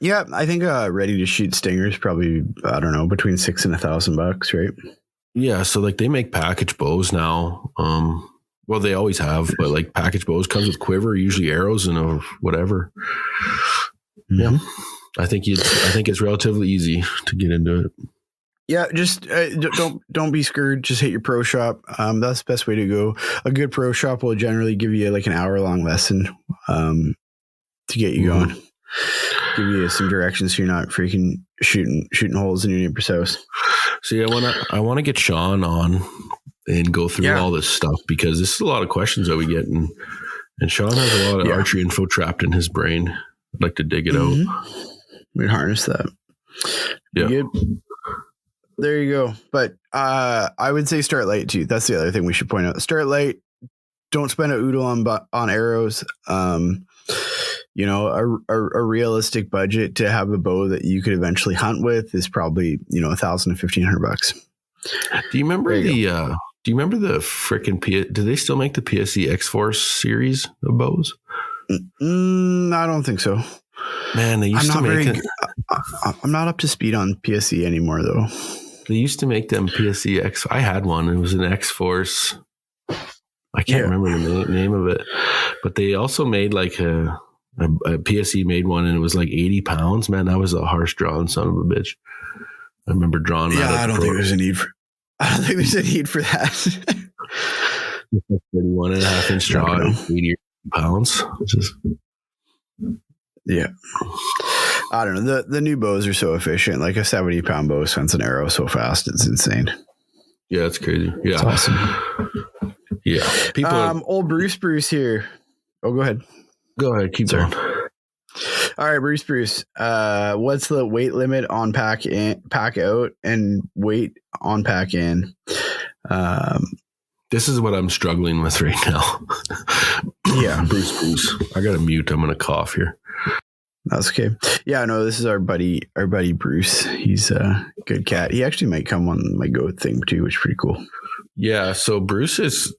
Yeah, I think ready to shoot stingers probably, I don't know, between $6,000 and $1,000, right? Yeah, so like they make package bows now. Well, they always have, but like package bows comes with quiver, usually arrows and whatever. Yeah, I think it's relatively easy to get into it. Yeah, just don't be scared. Just hit your pro shop. That's the best way to go. A good pro shop will generally give you like an hour-long lesson to get you going. Give you some directions so you're not freaking shooting holes in your neighbor's house. See, I want to get Sean on and go through all this stuff, because this is a lot of questions that we get, and Sean has a lot of archery info trapped in his brain. I'd like to dig it out. We'd harness that. Yeah. Good. There you go. But I would say start light too. That's the other thing we should point out. Start light. Don't spend a oodle on arrows. A realistic budget to have a bow that you could eventually hunt with is probably, $1,000 to $1,500. Do you remember the frickin' do they still make the PSE X-Force series of bows? I don't think so. Man, they used to make it. I'm not up to speed on PSE anymore though. They used to make them PSE X. I had one. It was an X-Force. I can't remember the name of it, but they also made like a PSE made one, and it was like 80 pounds. Man, that was a harsh drawing son of a bitch. I remember drawing that. I don't think there's a need for that. 31 and a half inch draw, 80 pounds. I don't know. The new bows are so efficient. Like a 70-pound bow sends an arrow so fast, it's insane. Yeah, it's crazy. Yeah, it's awesome. Yeah, people. Old Bruce here. Oh, go ahead. Go ahead. Keep going. All right, Bruce. What's the weight limit on pack out and weight on pack in? This is what I'm struggling with right now. Yeah, Bruce. I got to mute. I'm going to cough here. That's okay. Yeah, no, this is our buddy Bruce. He's a good cat. He actually might come on my goat thing too, which is pretty cool. Yeah. So Bruce,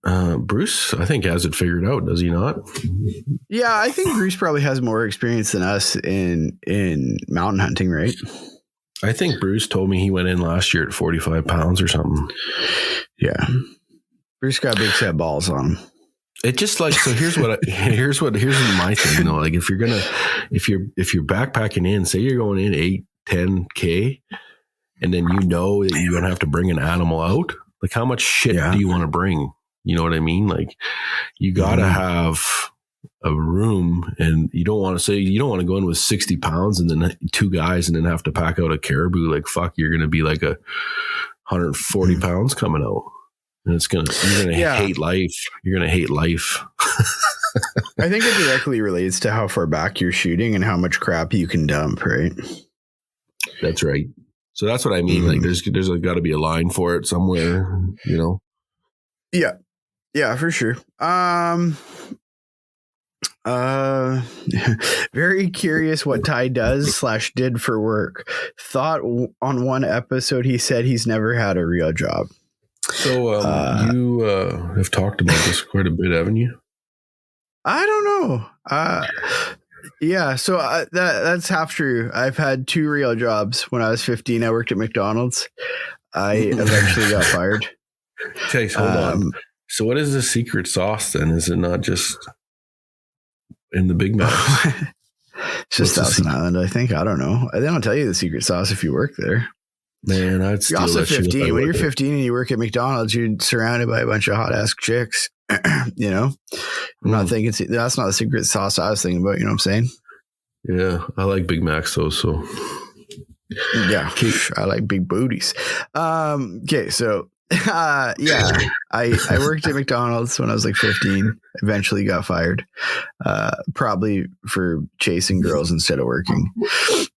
I think, has it figured out. Does he not? Yeah, I think Bruce probably has more experience than us in mountain hunting, right? I think Bruce told me he went in last year at 45 pounds or something. Yeah. Bruce got big set balls on him. It just like, so here's my thing though. Like if you're backpacking in, say you're going in 8-10K, and then that you're going to have to bring an animal out. Like how much shit do you want to bring? You know what I mean? Like you got to have a room, and you don't want to go in with 60 pounds and then 2 guys and then have to pack out a caribou. Like, fuck, you're going to be like 140 pounds coming out. And you're going to hate life. You're going to hate life. I think it directly relates to how far back you're shooting and how much crap you can dump, right? That's right. So that's what I mean. Like there's got to be a line for it somewhere, you know? Yeah. Yeah, for sure. Very curious what Ty does / did for work. Thought on one episode he said he's never had a real job. So you have talked about this quite a bit, haven't you? I don't know. Yeah, so that's half true. I've had 2 real jobs. When I was 15, I worked at McDonald's. I eventually got fired. Okay, so hold on. So what is the secret sauce then? Is it not just in the Big Mac? It's just Thousand Island, I think. I don't know. They don't tell you the secret sauce if you work there. Man, you're also 15. When you're 15 and you work at McDonald's, you're surrounded by a bunch of hot ass chicks. You know, I'm not thinking that's not the secret sauce I was thinking about. You know what I'm saying? Yeah, I like Big Macs though. So yeah, I like big booties. Okay, so yeah, I worked at McDonald's when I was like 15. Eventually got fired, probably for chasing girls instead of working.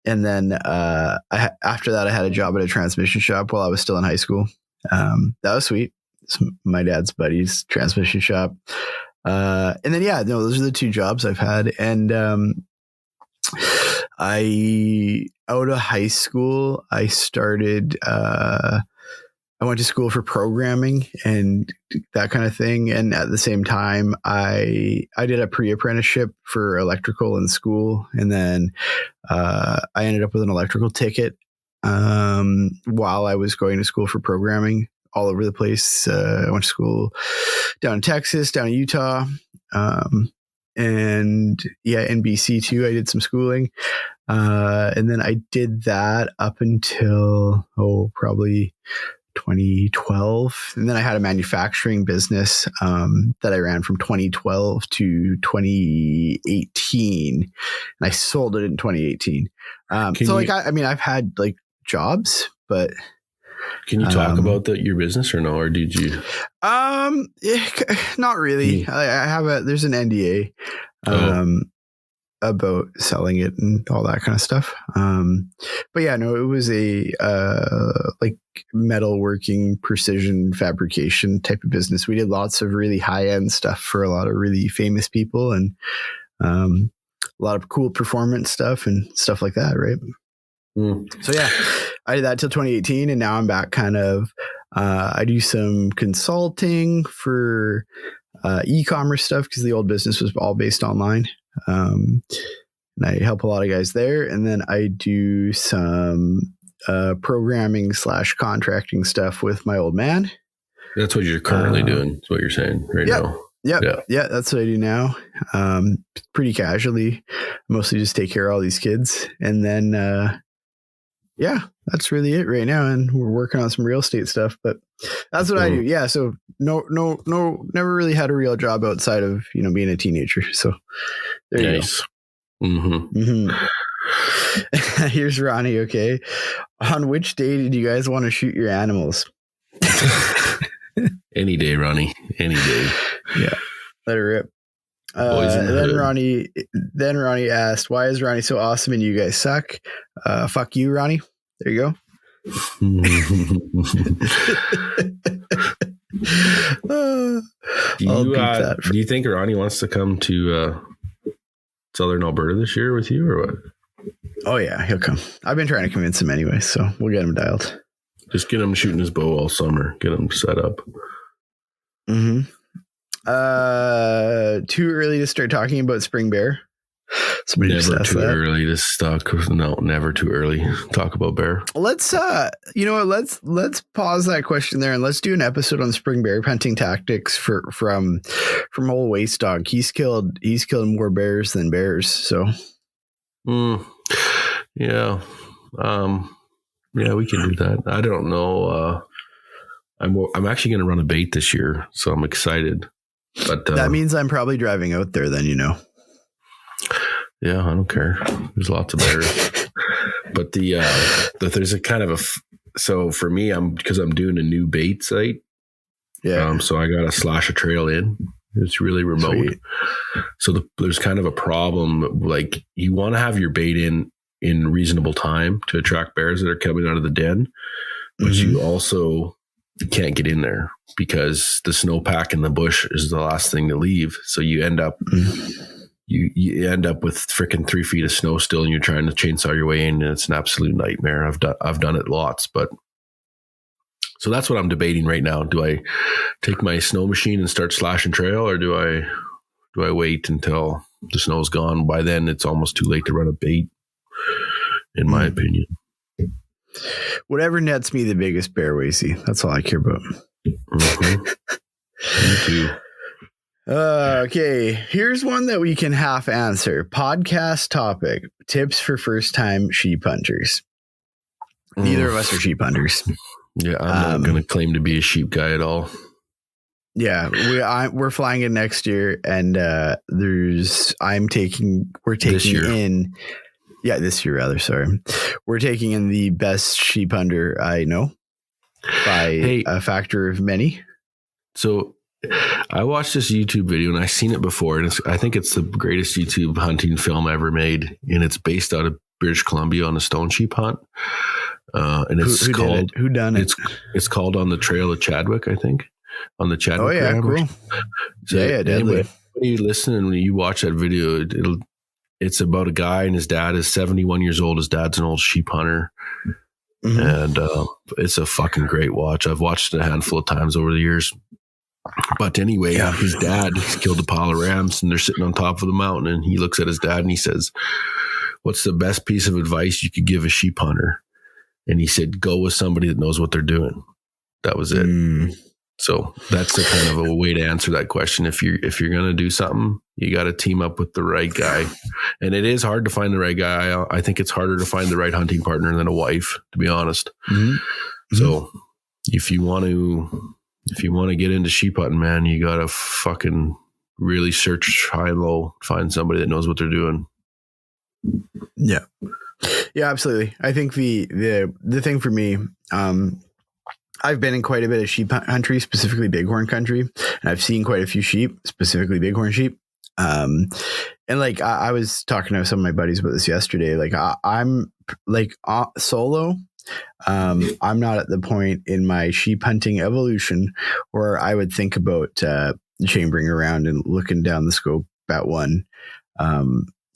And then after that, I had a job at a transmission shop while I was still in high school. That was sweet. It's my dad's buddy's transmission shop. And then those are the 2 jobs I've had. And out of high school, I started. I went to school for programming and that kind of thing. And at the same time, I did a pre-apprenticeship for electrical in school. And then I ended up with an electrical ticket while I was going to school for programming all over the place. I went to school down in Texas, down in Utah. And in BC too, I did some schooling. And then I did that up until, probably 2012. And then I had a manufacturing business that I ran from 2012 to 2018. And I sold it in 2018. I've had like jobs, but can you talk about your business or no? Or did you? Not really. I have there's an NDA. About selling it and all that kind of stuff. But yeah, no, it was a like metalworking, precision fabrication type of business. We did lots of really high end stuff for a lot of really famous people and a lot of cool performance stuff and stuff like that, right? So yeah, I did that till 2018, and now I'm back kind of. I do some consulting for e-commerce stuff because the old business was all based online. And I help a lot of guys there. And then I do some programming / contracting stuff with my old man. That's what you're currently doing. That's what you're saying now. Yeah, that's what I do now. Pretty casually, mostly just take care of all these kids. And then, that's really it right now. And we're working on some real estate stuff, but that's what I do. Yeah. So no, never really had a real job outside of, being a teenager. So there you go. Mm-hmm. Here's Ronnie. Okay. On which day did you guys want to shoot your animals? Any day, Ronnie. Any day. Yeah. Let it rip. Then Ronnie asked, why is Ronnie so awesome and you guys suck? Fuck you, Ronnie. There you go. Do you think Ronnie wants to come to Southern Alberta this year with you or what? Oh yeah, he'll come. I've been trying to convince him anyway, so we'll get him dialed. Just get him shooting his bow all summer. Get him set up. Mm-hmm. Too early to start talking about spring bear. Somebody never too early to talk. No, never too early. Talk about bear. Let's let's pause that question there and let's do an episode on spring bear hunting tactics from old Wacedog. He's killed more bears than bears. So yeah. Yeah, we can do that. I don't know. I'm actually going to run a bait this year, so I'm excited. But that means I'm probably driving out there then, Yeah, I don't care. There's lots of bears. But there's a kind of so for me, because I'm doing a new bait site. Yeah. So I got to slash a trail in. It's really remote. Sweet. So there's kind of a problem. Like, you want to have your bait in reasonable time to attract bears that are coming out of the den, but you also can't get in there because the snowpack in the bush is the last thing to leave. So you end up you end up with freaking 3 feet of snow still, and you're trying to chainsaw your way in, and it's an absolute nightmare. I've done it lots, but so that's what I'm debating right now. Do I take my snow machine and start slashing trail, or do I wait until the snow's gone? By then, it's almost too late to run a bait, in my opinion. Whatever nets me the biggest bear, Wacey. That's all I care about. Me too. Okay, here's one that we can half answer. Podcast topic: tips for first-time sheep hunters. Neither of us are sheep hunters. Yeah, I'm not going to claim to be a sheep guy at all. Yeah, we're flying in next year, and this year rather. Sorry, we're taking in the best sheep hunter I know by a factor of many. So I watched this YouTube video, and I've seen it before, and I think it's the greatest YouTube hunting film ever made, and it's based out of British Columbia on a stone sheep hunt. And it's called Who done it? It's called On the Trail of Chadwick, I think. On the Chadwick. Oh yeah, cool. So deadly. When you listen and when you watch that video, it's about a guy, and his dad is 71 years old. His dad's an old sheep hunter. And it's a fucking great watch. I've watched it a handful of times over the years. But anyway, his dad killed a pile of rams, and they're sitting on top of the mountain, and he looks at his dad and he says, "What's the best piece of advice you could give a sheep hunter?" And he said, "Go with somebody that knows what they're doing." That was it. So that's the kind of a way to answer that question. If you're going to do something, you got to team up with the right guy. And it is hard to find the right guy. I think it's harder to find the right hunting partner than a wife, to be honest. So if you want to get into sheep hunting, man, you got to fucking really search high and low, find somebody that knows what they're doing. Yeah. Yeah, absolutely. I think the thing for me, I've been in quite a bit of sheep country, specifically bighorn country, and I've seen quite a few sheep, specifically bighorn sheep. And like I was talking to some of my buddies about this yesterday. Like I'm like solo. I'm not at the point in my sheep hunting evolution where I would think about chambering around and looking down the scope at one.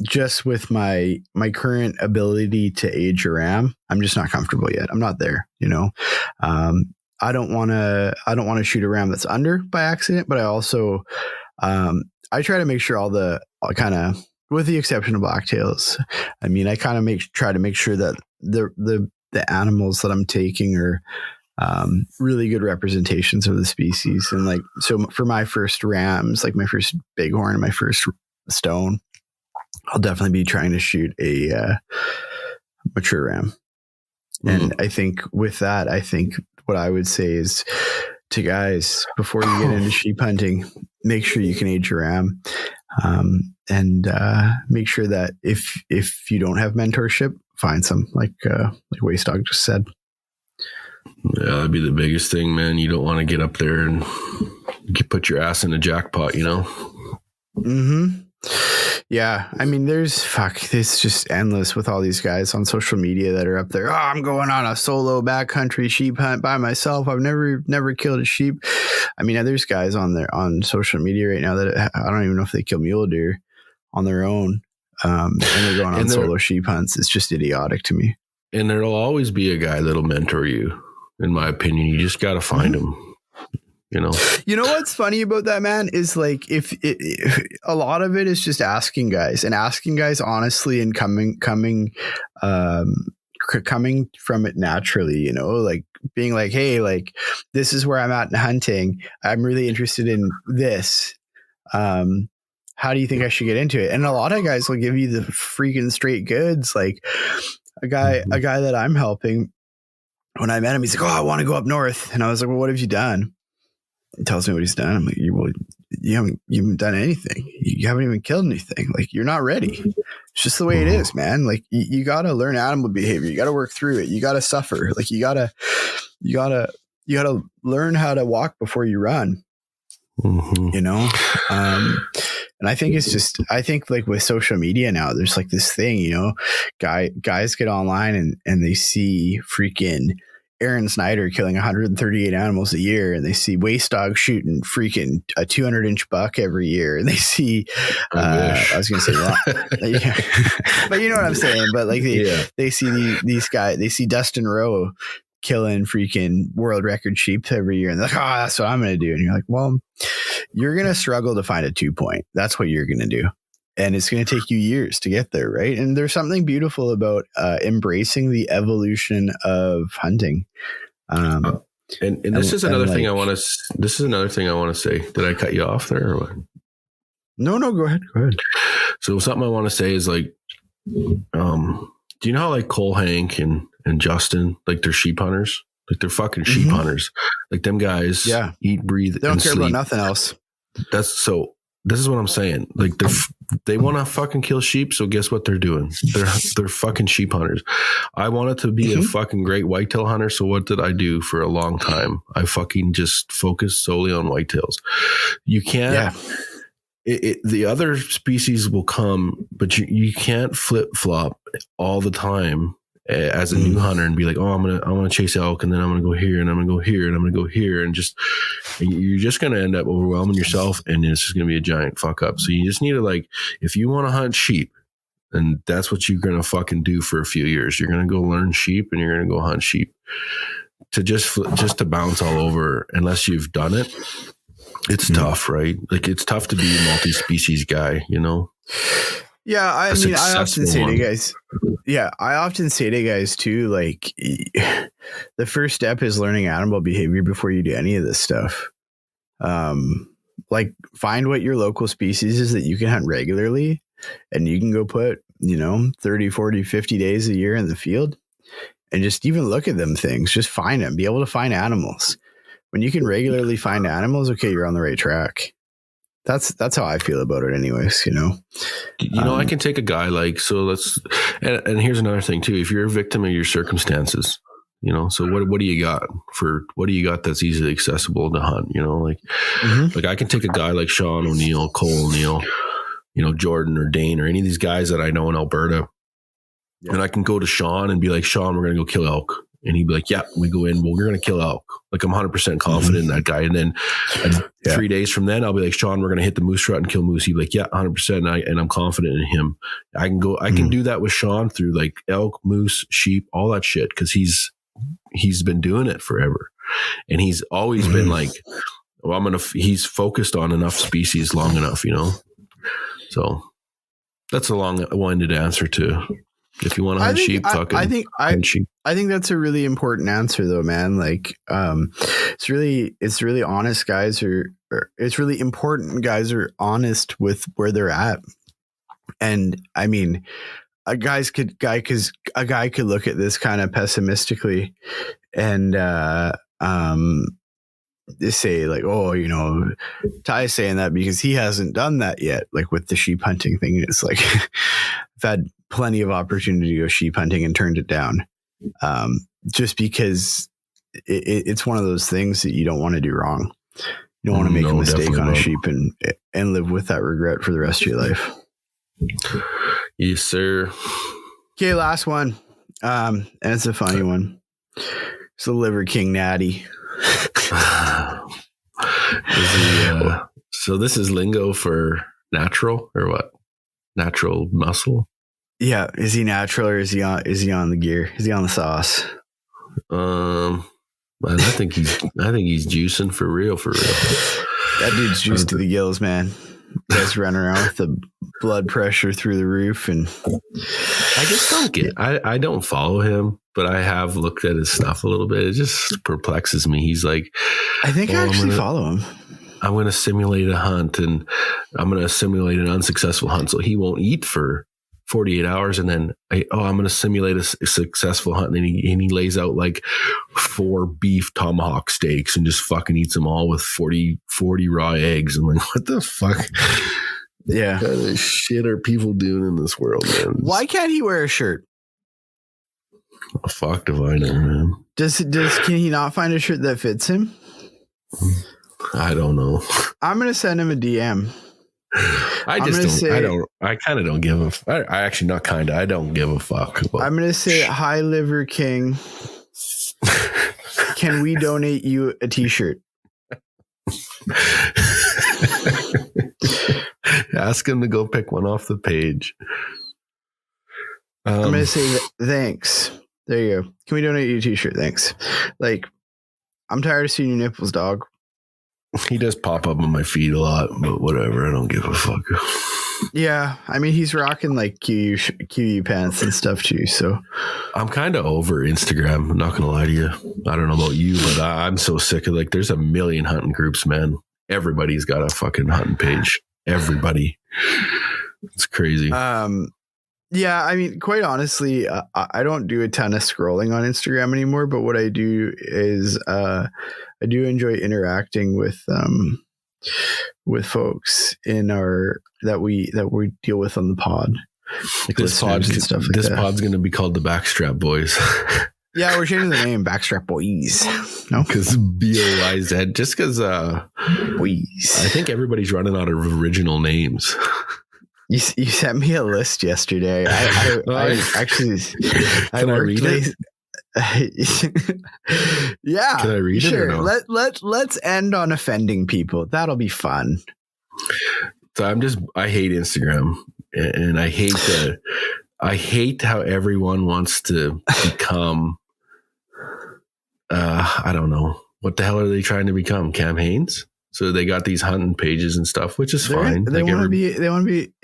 Just with my current ability to age a ram, I'm just not comfortable yet. I'm not there, I don't want to shoot a ram that's under by accident, but I also, I try to make sure all kind of, with the exception of blacktails, I mean, I kind of try to make sure that the animals that I'm taking are really good representations of the species. And like, so for my first rams, like my first bighorn and my first stone, I'll definitely be trying to shoot a mature ram. And I think with that, what I would say is to guys, before you get into sheep hunting, make sure you can age your ram. And make sure that if you don't have mentorship, find some, like Wacedog just said. Yeah, that'd be the biggest thing, man. You don't want to get up there and put your ass in a jackpot, Yeah, I mean, it's just endless with all these guys on social media that are up there. Oh, I'm going on a solo backcountry sheep hunt by myself. I've never killed a sheep. I mean, there's guys on social media right now that I don't even know if they kill mule deer on their own. And they're going on solo sheep hunts. It's just idiotic to me. And there'll always be a guy that'll mentor you, in my opinion. You just got to find him. You know what's funny about that, man, is like if a lot of it is just asking guys honestly and coming from it naturally, like being like, hey, like this is where I'm at in hunting. I'm really interested in this. How do you think I should get into it? And a lot of guys will give you the freaking straight goods. Like a guy that I'm helping, when I met him, he's like, oh, I want to go up north. And I was like, well, what have you done? He tells me what he's done. I'm like, well, you haven't done anything. You haven't even killed anything. Like, you're not ready. It's just the way it is, man. Like, you got to learn animal behavior. You got to work through it. You got to suffer. Like, you got to learn how to walk before you run, you know? And I think I think like with social media now, there's like this thing, you know, guys get online and they see freaking Aaron Snyder killing 138 animals a year, and they see Wacedog shooting freaking a 200-inch buck every year, and they see I was gonna say wrong, yeah. But you know what I'm saying. But like they see these guys, they see Dustin Rowe killing freaking world record sheep every year, and they're like, oh, that's what I'm gonna do. And you're like, well, you're gonna struggle to find a 2-point. That's what you're gonna do. And it's going to take you years to get there, right? And there's something beautiful about embracing the evolution of hunting. And this is another thing I want to. This is another thing I want to say. Did I cut you off there, or what? No, go ahead. So something I want to say is like, do you know how like Cole Hank and Justin, like they're sheep hunters, like they're fucking sheep hunters, like them guys, eat, breathe, they don't care sleep about nothing else. That's so. This is what I'm saying. Like they want to fucking kill sheep. So guess what they're doing? They're fucking sheep hunters. I wanted to be a fucking great whitetail hunter. So what did I do for a long time? I fucking just focused solely on whitetails. You can't, the other species will come, but you can't flip flop all the time as a new hunter and be like, oh, I'm gonna chase elk, and then I'm gonna go here, and I'm gonna go here, and I'm gonna go here, and you're just gonna end up overwhelming yourself, and it's just gonna be a giant fuck up. So you just need to, like, if you want to hunt sheep, and that's what you're gonna fucking do for a few years, you're gonna go learn sheep, and you're gonna go hunt sheep. To just to bounce all over, unless you've done it, it's tough, right? Like, it's tough to be a multi-species guy, you know? Yeah, I mean, I often say to guys, too, like, the first step is learning animal behavior before you do any of this stuff. Like, find what your local species is that you can hunt regularly, and you can go put, 30, 40, 50 days a year in the field, and just even look at them things, just find them, be able to find animals. When you can regularly find animals, okay, you're on the right track. That's how I feel about it anyways, I can take a guy like, so and here's another thing too. If you're a victim of your circumstances, so what do you got that's easily accessible to hunt, like I can take a guy like Sean O'Neill, Cole O'Neill, Jordan or Dane or any of these guys that I know in Alberta. Yeah. And I can go to Sean and be like, Sean, we're going to go kill elk. And he'd be like, yeah, we go in, well, we're going to kill elk. Like, I'm 100% confident in that guy. And then 3 days from then, I'll be like, Sean, we're going to hit the moose rut and kill moose. He'd be like, yeah, 100%. And I'm confident in him. I can do that with Sean through like elk, moose, sheep, all that shit. Cause he's been doing it forever. And he's always been like, well, he's focused on enough species long enough, So that's a long-winded answer to, if you want to hunt sheep, sheep. I think that's a really important answer, though, man. Like, it's really honest guys it's really important guys are honest with where they're at. And I mean, a guy could look at this kind of pessimistically and they say like, oh, Ty's saying that because he hasn't done that yet, like with the sheep hunting thing. It's like, I've had plenty of opportunity to go sheep hunting and turned it down. Just because it's one of those things that you don't want to do wrong. You don't want to make a mistake on a sheep and live with that regret for the rest of your life. Yes, sir. Okay, last one. And it's a funny one. It's the Liver King Natty. So this is lingo for natural or what? Natural muscle? Yeah, is he natural or is he on the gear? Is he on the sauce? I think he's juicing for real. That dude's juiced to the gills, man. Guys running around with the blood pressure through the roof, and I just don't get. I don't follow him, but I have looked at his stuff a little bit. It just perplexes me. He's like, I think I actually follow him. I'm going to simulate a hunt, and I'm going to simulate an unsuccessful hunt, so he won't eat for 48 hours. And then, I'm going to simulate a successful hunt. And he lays out like 4 beef tomahawk steaks and just fucking eats them all with 40 raw eggs. I'm like, what the fuck? Yeah. What kind of shit are people doing in this world, man? Why can't he wear a shirt? Oh, fuck if I know, man. Can he not find a shirt that fits him? I don't know. I'm going to send him a DM. I kind of don't give I actually not kind of. I don't give a fuck. I'm going to say, hi, Liver King. Can we donate you a t-shirt? Ask him to go pick one off the page. I'm going to say thanks. There you go. Can we donate you a t-shirt? Thanks. Like, I'm tired of seeing your nipples, dog. He does pop up on my feed a lot, but whatever. I don't give a fuck. Yeah. I mean, he's rocking like QU pants and stuff too. So I'm kind of over Instagram. I'm not going to lie to you. I don't know about you, but I'm so sick of there's a million hunting groups, man. Everybody's got a fucking hunting page. Everybody. It's crazy. Yeah, I mean, quite honestly, I don't do a ton of scrolling on Instagram anymore, but what I do is I do enjoy interacting with folks in that we deal with on the pod. Like this pod's going to be called the Backstrap Boys. Yeah, we're changing the name, Backstrap Boyzzz. No, because BOYZ. Just because Boyzzz. I think everybody's running out of original names. You sent me a list yesterday. I actually Can I read it? Yeah. Can I read it? Or no? Let's end on offending people. That'll be fun. So I hate Instagram, and I hate how everyone wants to become. I don't know what the hell are they trying to become? Cam Hanes. So they got these hunting pages and stuff, which is fine. They want to be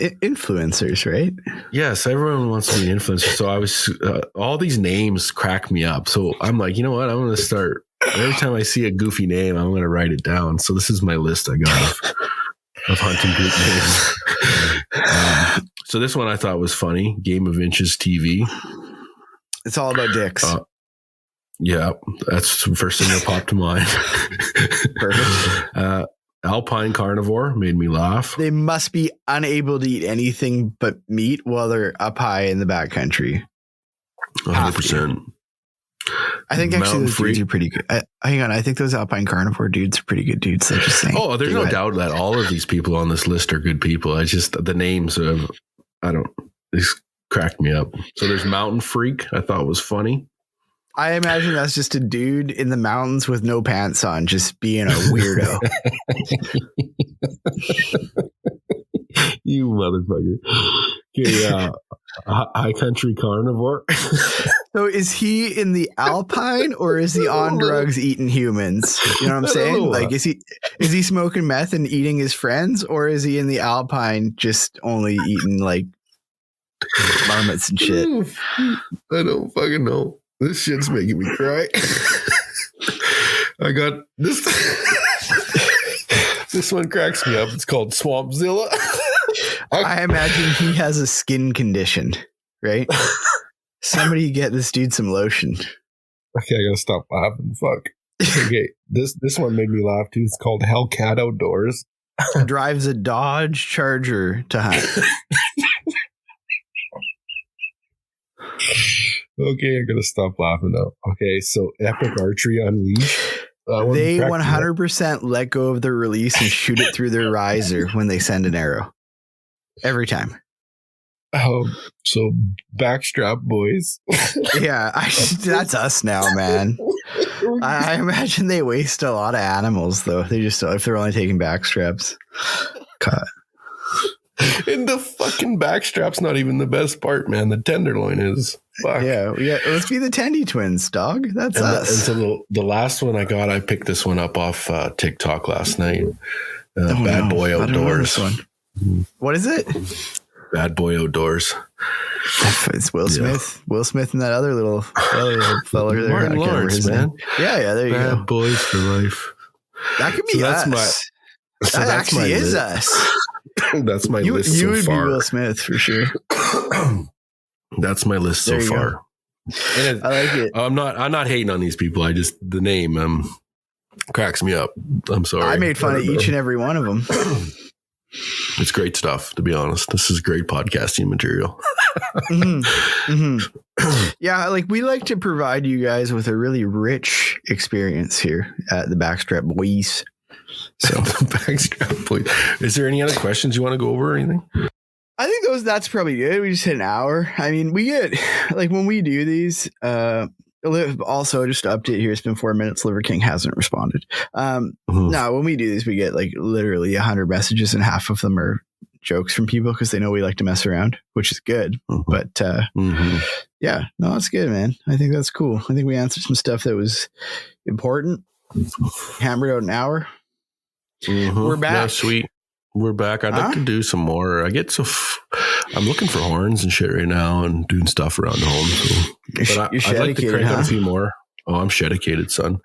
influencers, right? Yes, everyone wants to be an influencer. So I was all these names crack me up. So I'm like, you know what? I'm going to start every time I see a goofy name, I'm going to write it down. So this is my list I got of hunting group names. So this one I thought was funny. Game of Inches TV. It's all about dicks. Yeah, that's the first thing that popped to mind. Perfect. Alpine Carnivore made me laugh. They must be unable to eat anything but meat while they're up high in the backcountry. 100%. I think actually those dudes are pretty good. Hang on, I think those Alpine Carnivore dudes are pretty good dudes. I'm just saying. Oh, there's no doubt that all of these people on this list are good people. I just the names these cracked me up. So there's Mountain Freak. I thought was funny. I imagine that's just a dude in the mountains with no pants on, just being a weirdo. You motherfucker. Okay, High Country Carnivore. So is he in the Alpine or is he on drugs eating humans? You know what I'm saying? Like, is he smoking meth and eating his friends, or is he in the Alpine just only eating like marmots and shit? I don't fucking know. This shit's making me cry. I got this. This one cracks me up. It's called Swampzilla. I imagine he has a skin condition, right? Somebody get this dude some lotion. Okay, I gotta stop laughing. Fuck. Okay, this one made me laugh too. It's called Hellcat Outdoors. Drives a Dodge Charger to hunt. Okay, I'm gonna stop laughing now. Okay, so Epic Archery Unleashed. They 100% let go of their release and shoot it through their riser when they send an arrow. Every time. So Backstrap Boys. Yeah, that's us now, man. I imagine they waste a lot of animals, though. They just, if they're only taking backstraps. Cut. And the fucking backstrap's not even the best part, man. The tenderloin is. Fuck. Yeah. Let's be the Tendy twins, dog. That's us. And so the last one I picked this one up off TikTok last night. Bad Boy Outdoors. One. What is it? Bad Boy Outdoors. It's Will Smith. Yeah. Will Smith and that other little fella there. Martin Lawrence, man. Yeah, there you go. Bad Boys for Life. That could be us. That actually is us. That's my list so far. You would be Will Smith for sure. That's my list so far. And I like it. I'm not hating on these people. I just, the name cracks me up. I'm sorry. I made fun of each and every one of them. It's great stuff, to be honest. This is great podcasting material. Yeah, like we like to provide you guys with a really rich experience here at the Backstrap Boys. So the Backstrap Boys. Is there any other questions you want to go over or anything? I think that's probably good. We just hit an hour. I mean, we get like when we do these, also just to update here, it's been 4 minutes. Liver King hasn't responded. No, when we do these, we get like literally 100 messages and half of them are jokes from people because they know we like to mess around, which is good. But yeah, no, that's good, man. I think that's cool. I think we answered some stuff that was important. Hammered out an hour. We're back. Yeah, sweet. We're back. I'd like to do some more. I get I'm looking for horns and shit right now and doing stuff around home. So. But I'd like to crank out a few more. Oh, I'm shedicated, son.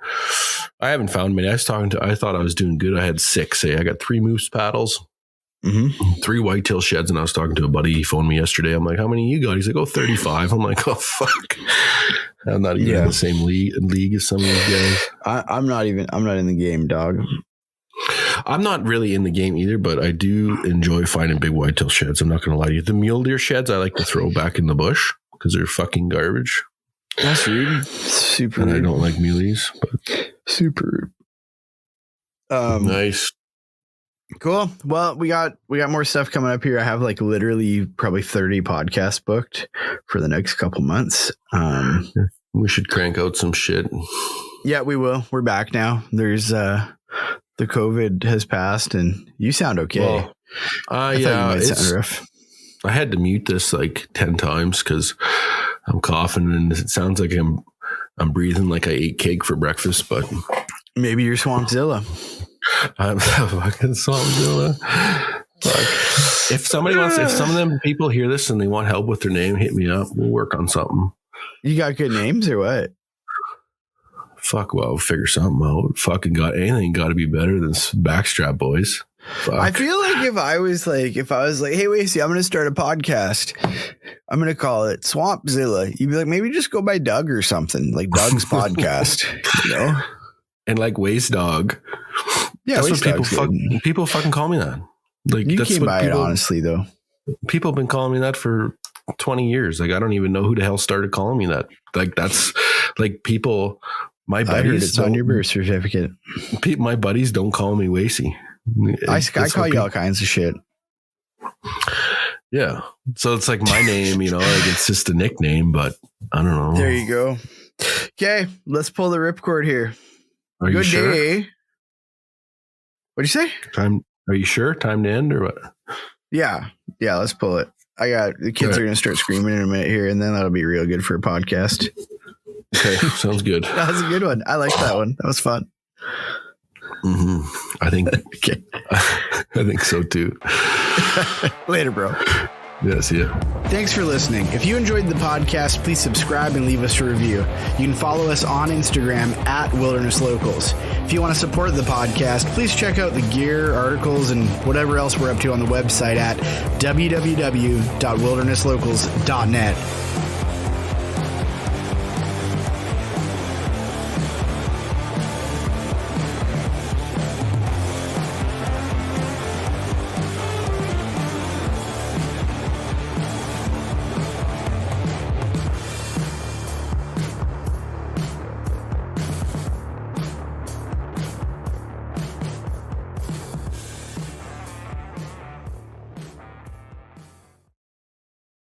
I haven't found many. I thought I was doing good. I had 6. I got 3 moose paddles, 3 whitetail sheds, and I was talking to a buddy. He phoned me yesterday. I'm like, how many you got? He's like, 35. I'm like, oh, fuck. I'm not even in the same league as some of these guys. I'm not in the game, dog. I'm not really in the game either, but I do enjoy finding big whitetail sheds. I'm not going to lie to you. The mule deer sheds I like to throw back in the bush because they're fucking garbage. That's rude. Super and rude. I don't like muleys, but super rude. Nice. Cool. Well, we got more stuff coming up here. I have like literally probably 30 podcasts booked for the next couple months. We should crank out some shit. Yeah, we will. We're back now. There's the COVID has passed and you sound okay. Well, yeah, I had to mute this like 10 times because I'm coughing and it sounds like I'm breathing like I ate cake for breakfast, but maybe you're Swampzilla. I'm fucking Swampzilla. If some of them people hear this and they want help with their name, hit me up. We'll work on something. You got good names or what? Fuck, well, figure something out. Fucking got anything got to be better than Backstrap Boys. Fuck. I feel like if I was like, hey, Wacey, I'm going to start a podcast. I'm going to call it Swampzilla. You'd be like, maybe just go by Doug or something, like Doug's podcast, you know? And like Wacedog. Yeah, that's what people fucking call me that. Like you that's came what by it honestly, though. People have been calling me that for 20 years. Like I don't even know who the hell started calling me that. Like that's like people. My buddies, I heard it's on your birth certificate. My buddies don't call me Wacey. I call you all kinds of shit. Yeah. So it's like my name, you know, like it's just a nickname, but I don't know. There you go. Okay, let's pull the ripcord here. Are you sure? Day. What'd you say? Are you sure? Time to end or what? Yeah, let's pull it. The kids are going to start screaming in a minute here, and then that'll be real good for a podcast. Okay, sounds good. That was a good one. I like that one. That was fun. I think I think so too. Later, bro. Yeah, see ya. Thanks for listening. If you enjoyed the podcast, please subscribe and leave us a review. You can follow us on Instagram at Wilderness Locals. If you want to support the podcast, please check out the gear, articles, and whatever else we're up to on the website at www.wildernesslocals.net.